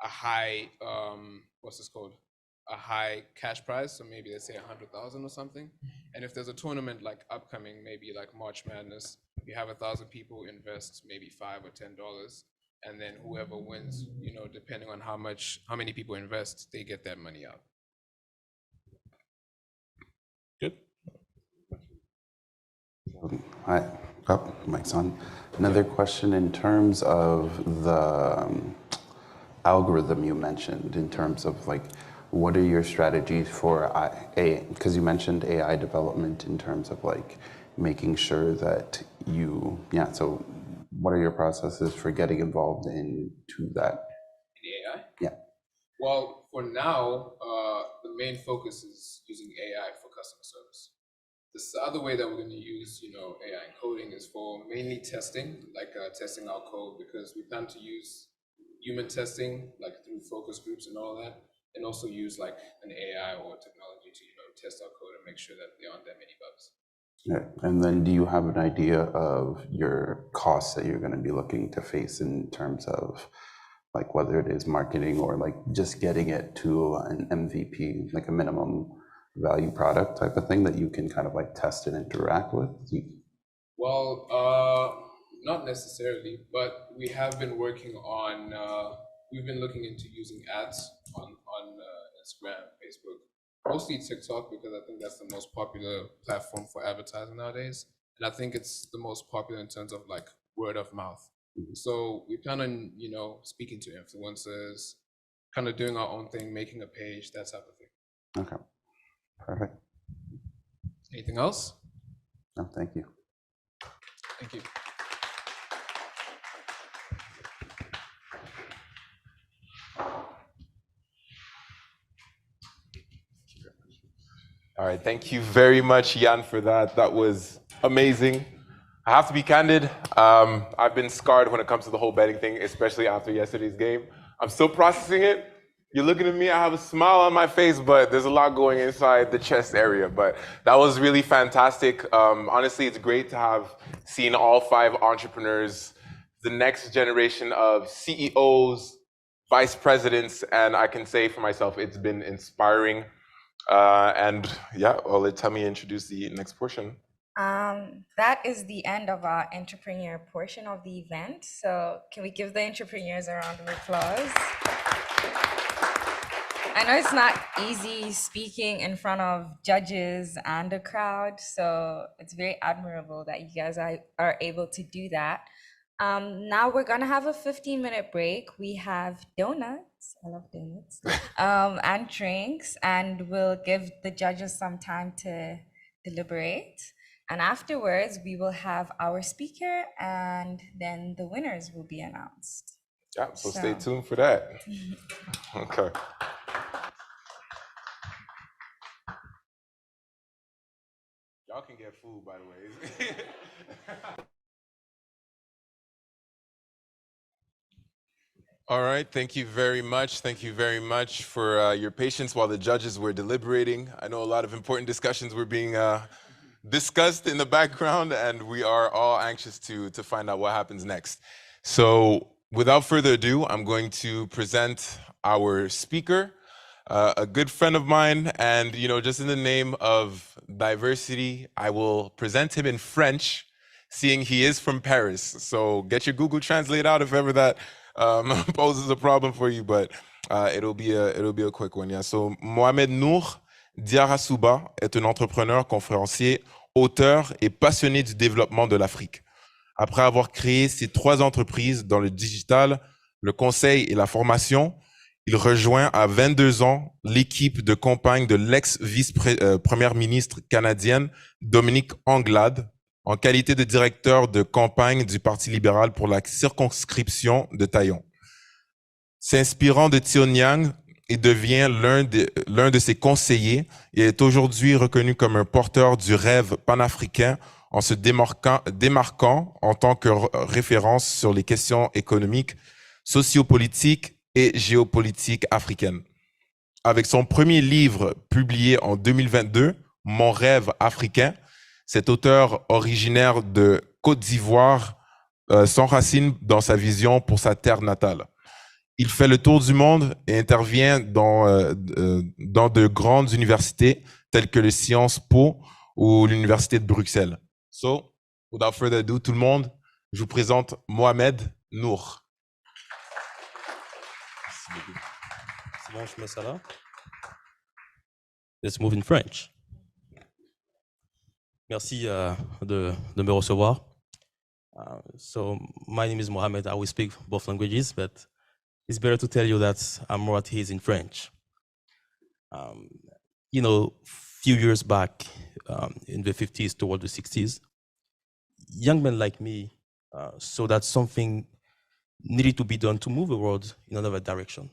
a high, a high cash prize. So maybe let's say 100,000 or something. And if there's a tournament like upcoming, maybe like March Madness, you have 1,000 people invest maybe $5 or $10. and then whoever wins, depending on how many people invest, they get that money out. Good. Hi, mic's on. Another question in terms of the algorithm you mentioned, in terms of like, what are your strategies for AI? Because you mentioned AI development in terms of like making sure that so what are your processes for getting involved into that? In AI? Yeah. Well, for now, the main focus is using AI for customer service. This other way that we're going to use, AI in coding is for mainly testing, like testing our code, because we plan to use human testing, like through focus groups and all that, and also use like an AI or technology to, test our code and make sure that there aren't that many bugs. Yeah. And then do you have an idea of your costs that you're going to be looking to face in terms of like whether it is marketing or like just getting it to an MVP, like a minimum value product type of thing that you can kind of like test and interact with? Well, not necessarily, but we have been working on, we've been looking into using ads on Instagram, Facebook, mostly TikTok, because I think that's the most popular platform for advertising nowadays. And I think it's the most popular in terms of like word of mouth. So we plan on, speaking to influencers, kind of doing our own thing, making a page, that type of thing. Okay, perfect. Anything else? No, thank you. Thank you. All right, thank you very much, Jan, for that. That was amazing. I have to be candid. I've been scarred when it comes to the whole betting thing, especially after yesterday's game. I'm still processing it. You're looking at me, I have a smile on my face, but there's a lot going inside the chest area. But that was really fantastic. Honestly, it's great to have seen all 5 entrepreneurs, the next generation of CEOs, vice presidents, and I can say for myself, it's been inspiring. And yeah, I'll let Tammy introduce the next portion. That is the end of our entrepreneur portion of the event. So can we give the entrepreneurs a round of applause? I know it's not easy speaking in front of judges and a crowd, so it's very admirable that you guys are able to do that. Now we're gonna have a 15-minute break. We have donuts, I love donuts, and drinks, and we'll give the judges some time to deliberate. And afterwards, we will have our speaker, and then the winners will be announced. Yeah, so stay tuned for that. Okay. Y'all can get food, by the way. All right, thank you very much. Thank you very much for your patience while the judges were deliberating. I know a lot of important discussions were being discussed in the background, and we are all anxious to find out what happens next. So without further ado, I'm going to present our speaker, a good friend of mine, and just in the name of diversity, I will present him in French, seeing he is from Paris. So get your Google Translate out if ever that poses a problem for you, but it'll be a quick one. Yeah. So Mohamed Nour Diarra est un entrepreneur, conférencier, auteur et passionné du développement de l'Afrique. Après avoir créé ses 3 entreprises dans le digital, le conseil et la formation, il rejoint à 22 ans l'équipe de campagne de l'ex-vice-première ministre canadienne Dominique Anglade en qualité de directeur de campagne du Parti libéral pour la circonscription de Taillon. S'inspirant de Tionyang, il devient l'un de ses conseillers et est aujourd'hui reconnu comme un porteur du rêve panafricain en se démarquant en tant que référence sur les questions économiques, sociopolitiques et géopolitiques africaines. Avec son premier livre publié en 2022, Mon rêve africain, cet auteur originaire de Côte d'Ivoire s'enracine dans sa vision pour sa terre natale. Il fait le tour du monde et intervient dans de grandes universités telles que le Sciences Po ou l'Université de Bruxelles. So, without further ado, tout le monde, je vous présente Mohamed Nour. beaucoup. C'est bon, je mets ça là. Let's move in French. Merci de me recevoir. So my name is Mohamed. I will speak both languages, but it's better to tell you that I'm more at ease in French. You know, few years back, in the 50s toward the 60s, young men like me saw that something needed to be done to move the world in another direction.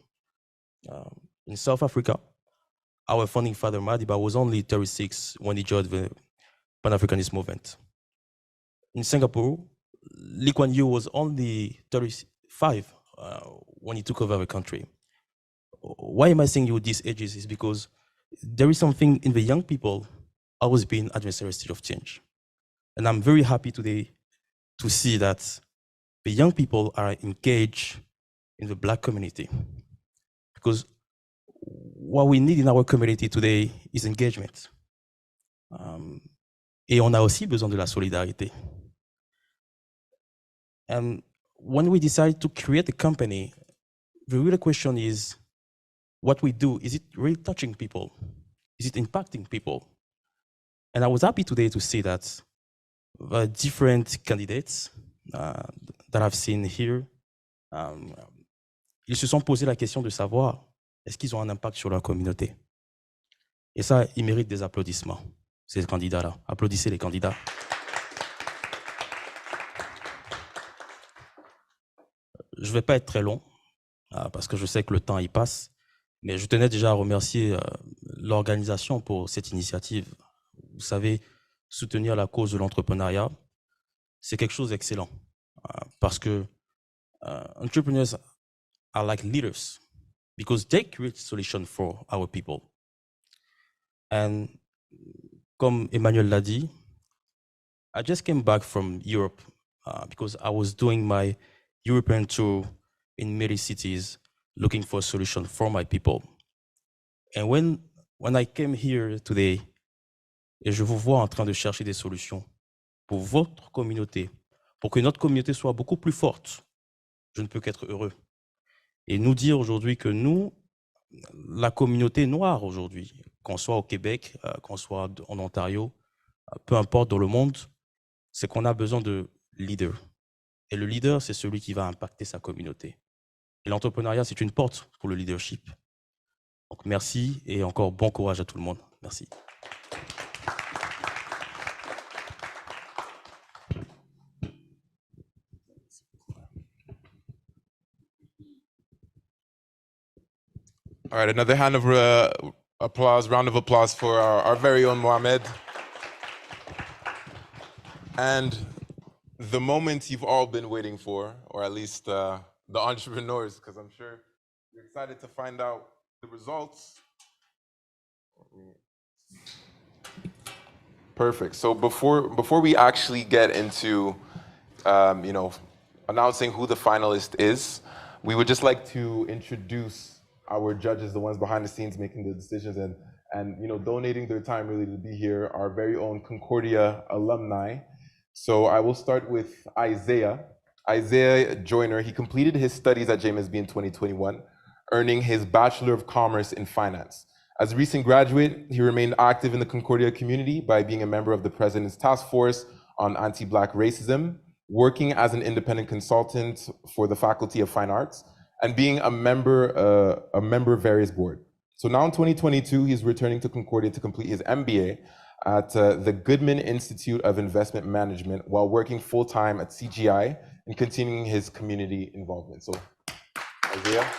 In South Africa, our founding father, Madiba, was only 36 when he joined the Pan-Africanist movement. In Singapore, Lee Kuan Yew was only 35 when he took over the country. Why am I saying you these ages is because there is something in the young people always being at the stage of change. And I'm very happy today to see that the young people are engaged in the Black community. Because what we need in our community today is engagement. Et on a aussi besoin de la solidarité. And when we decide to create a company, the real question is, what we do, is it really touching people? Is it impacting people? And I was happy today to see that the different candidates that I've seen here, ils se sont posé la question de savoir, est-ce qu'ils ont un impact sur leur communauté? Et ça, ils méritent des applaudissements, ces candidats-là. Applaudissez les candidats. Je ne vais pas être très long, parce que je sais que le temps y passe, mais je tenais déjà à remercier l'organisation pour cette initiative. Vous savez, soutenir la cause de l'entrepreneuriat, c'est quelque chose d'excellent, parce que entrepreneurs are like leaders, because they create solutions for our people. And comme Emmanuel l'a dit, I just came back from Europe because I was doing my European tour in many cities looking for a solution for my people. And when I came here today, et je vous vois en train de chercher des solutions pour votre communauté, pour que notre communauté soit beaucoup plus forte, je ne peux qu'être heureux. Et nous dire aujourd'hui que nous, la communauté noire aujourd'hui, qu'on soit au Québec, qu'on soit en Ontario, peu importe dans le monde, c'est qu'on a besoin de leaders. Et le leader, c'est celui qui va impacter sa communauté. Et l'entrepreneuriat, c'est une porte pour le leadership. Donc merci et encore bon courage à tout le monde. Merci. All right, another round of applause for our very own Mohamed. And the moment you've all been waiting for, or at least the entrepreneurs, because I'm sure you're excited to find out the results. Perfect. So before we actually get into announcing who the finalist is, we would just like to introduce our judges, the ones behind the scenes making the decisions and donating their time really to be here, our very own Concordia alumni. So I will start with Isaiah Joyner. He completed his studies at JMSB in 2021, earning his Bachelor of Commerce in Finance. As a recent graduate, he remained active in the Concordia community by being a member of the President's Task Force on Anti-Black Racism, working as an independent consultant for the Faculty of Fine Arts, and being a member of various boards. So now in 2022, he's returning to Concordia to complete his MBA at the Goodman Institute of Investment Management while working full-time at CGI and continuing his community involvement. So, Isaiah.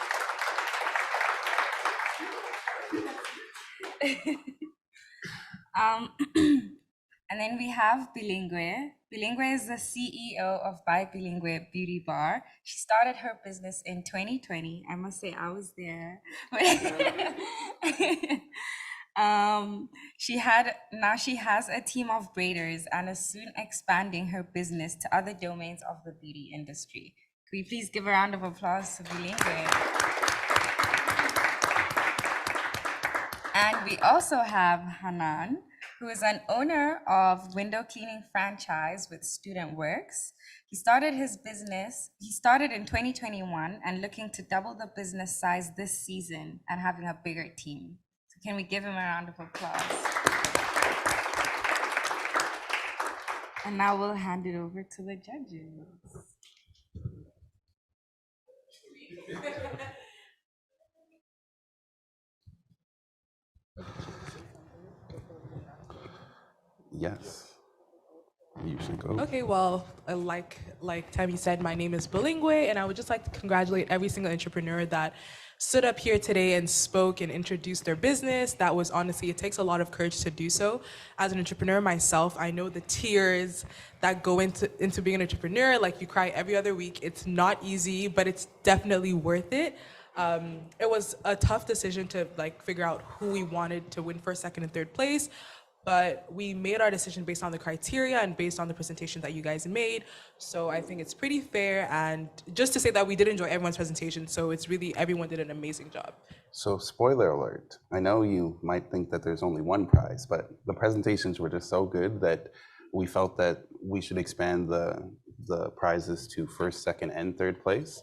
And then we have Bilingue. Bilingue is the CEO of By Bilingue Beauty Bar. She started her business in 2020. I must say I was there. She has a team of braiders and is soon expanding her business to other domains of the beauty industry. Can we please give a round of applause to Bilingue? And we also have Hanan. who is an owner of window cleaning franchise with Student Works. He started in 2021 and looking to double the business size this season and having a bigger team. So can we give him a round of applause? And now we'll hand it over to the judges. Yes. You should go. Okay, well, like Tammy said, my name is Bilingwe, and I would just like to congratulate every single entrepreneur that stood up here today and spoke and introduced their business. That was honestly, it takes a lot of courage to do so. As an entrepreneur myself, I know the tears that go into being an entrepreneur. Like, you cry every other week. It's not easy, but it's definitely worth it. It was a tough decision to figure out who we wanted to win first, second, and third place. But we made our decision based on the criteria and based on the presentation that you guys made. So I think it's pretty fair. And just to say that we did enjoy everyone's presentation. So it's really, everyone did an amazing job. So spoiler alert, I know you might think that there's only one prize, but the presentations were just so good that we felt that we should expand the prizes to first, second, and third place.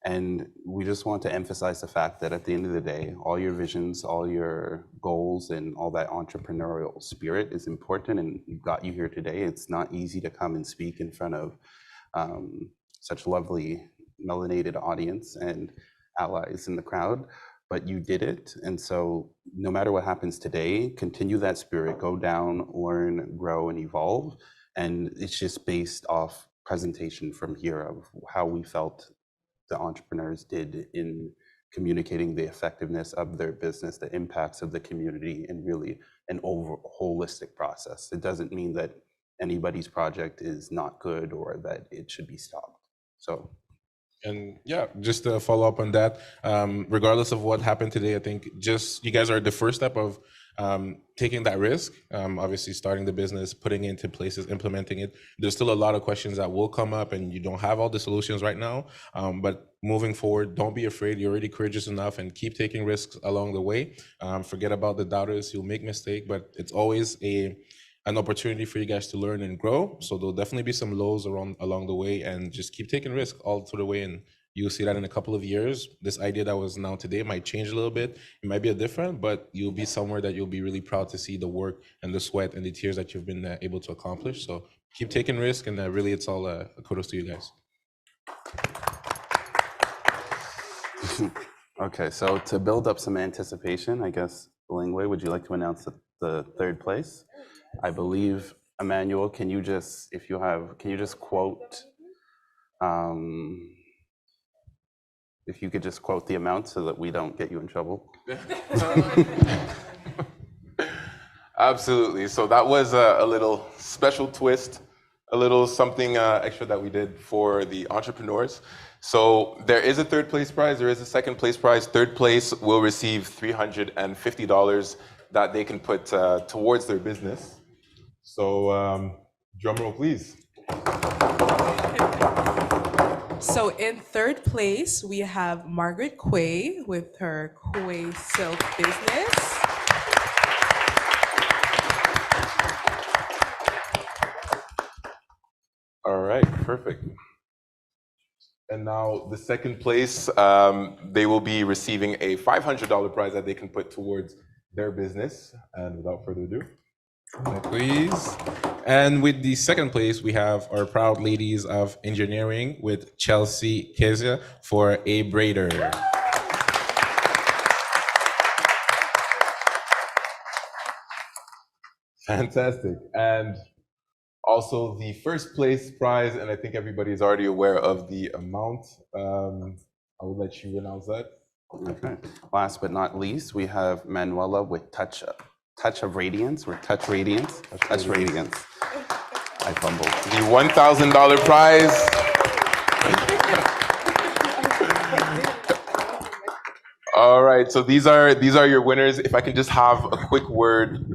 And we just want to emphasize the fact that at the end of the day, all your visions, all your goals, and all that entrepreneurial spirit is important and got you here today. It's not easy to come and speak in front of such lovely melanated audience and allies in the crowd, but you did it. And so no matter what happens today, continue that spirit, go down, learn, grow, and evolve. And it's just based off presentation from here of how we felt the entrepreneurs did in communicating the effectiveness of their business, the impacts of the community, and really an holistic process. It doesn't mean that anybody's project is not good or that it should be stopped. So. And yeah, just to follow up on that, regardless of what happened today, I think just you guys are the first step of taking that risk, obviously starting the business, putting it into places, implementing it. There's still a lot of questions that will come up and you don't have all the solutions right now, but moving forward, don't be afraid. You're already courageous enough and keep taking risks along the way. Forget about the doubters who make mistakes, but it's always an opportunity for you guys to learn and grow. So there'll definitely be some lows along the way, and just keep taking risks all through the way. And you'll see that in a couple of years, this idea that was now today might change a little bit. It might be a different, but you'll be somewhere that you'll be really proud to see the work and the sweat and the tears that you've been able to accomplish. So keep taking risks, and really it's all kudos to you guys. Okay, so to build up some anticipation, I guess, Bilingwe, would you like to announce the third place? I believe, Emmanuel, can you just quote, if you could just quote the amount so that we don't get you in trouble. Absolutely. So that was a little special twist, a little something extra that we did for the entrepreneurs. So there is a third place prize, there is a second place prize. Third place will receive $350 that they can put towards their business. So drum roll, please. So in third place, we have Margaret Quay with her Quay Silk business. All right, perfect. And now the second place, they will be receiving a $500 prize that they can put towards their business. And without further ado, please. And with the second place, we have our proud ladies of engineering with Chelsea Kezia for a braider. Fantastic. And also the first place prize, and I think everybody is already aware of the amount. I will let you announce that. Okay. Last but not least, we have Manuela with Touch of Radiance, or Touch Radiance. Touch Radiance. I fumbled. The $1,000 prize. All right, so these are your winners. If I can just have a quick word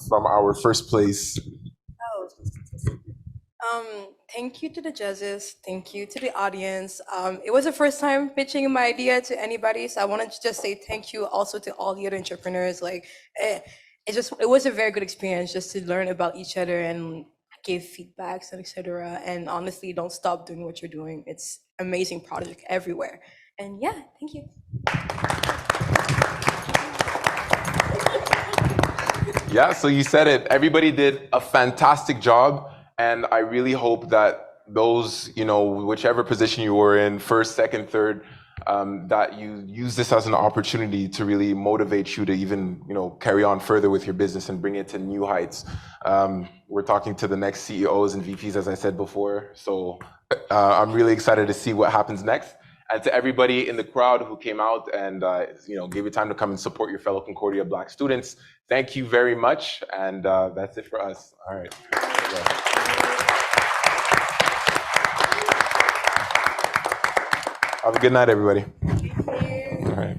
from our first place. Thank you to the judges. Thank you to the audience. It was the first time pitching my idea to anybody, so I wanted to just say thank you also to all the other entrepreneurs. it was a very good experience just to learn about each other and give feedbacks and etc. And honestly, don't stop doing what you're doing. It's amazing project everywhere. And yeah, thank you. Yeah, so you said it. Everybody did a fantastic job, and I really hope that those, whichever position you were in, first, second, third, that you use this as an opportunity to really motivate you to even, carry on further with your business and bring it to new heights. We're talking to the next CEOs and VPs, as I said before. So I'm really excited to see what happens next. And to everybody in the crowd who came out and gave you time to come and support your fellow Concordia Black students, thank you very much. And that's it for us. All right. Have a good night, everybody. All right.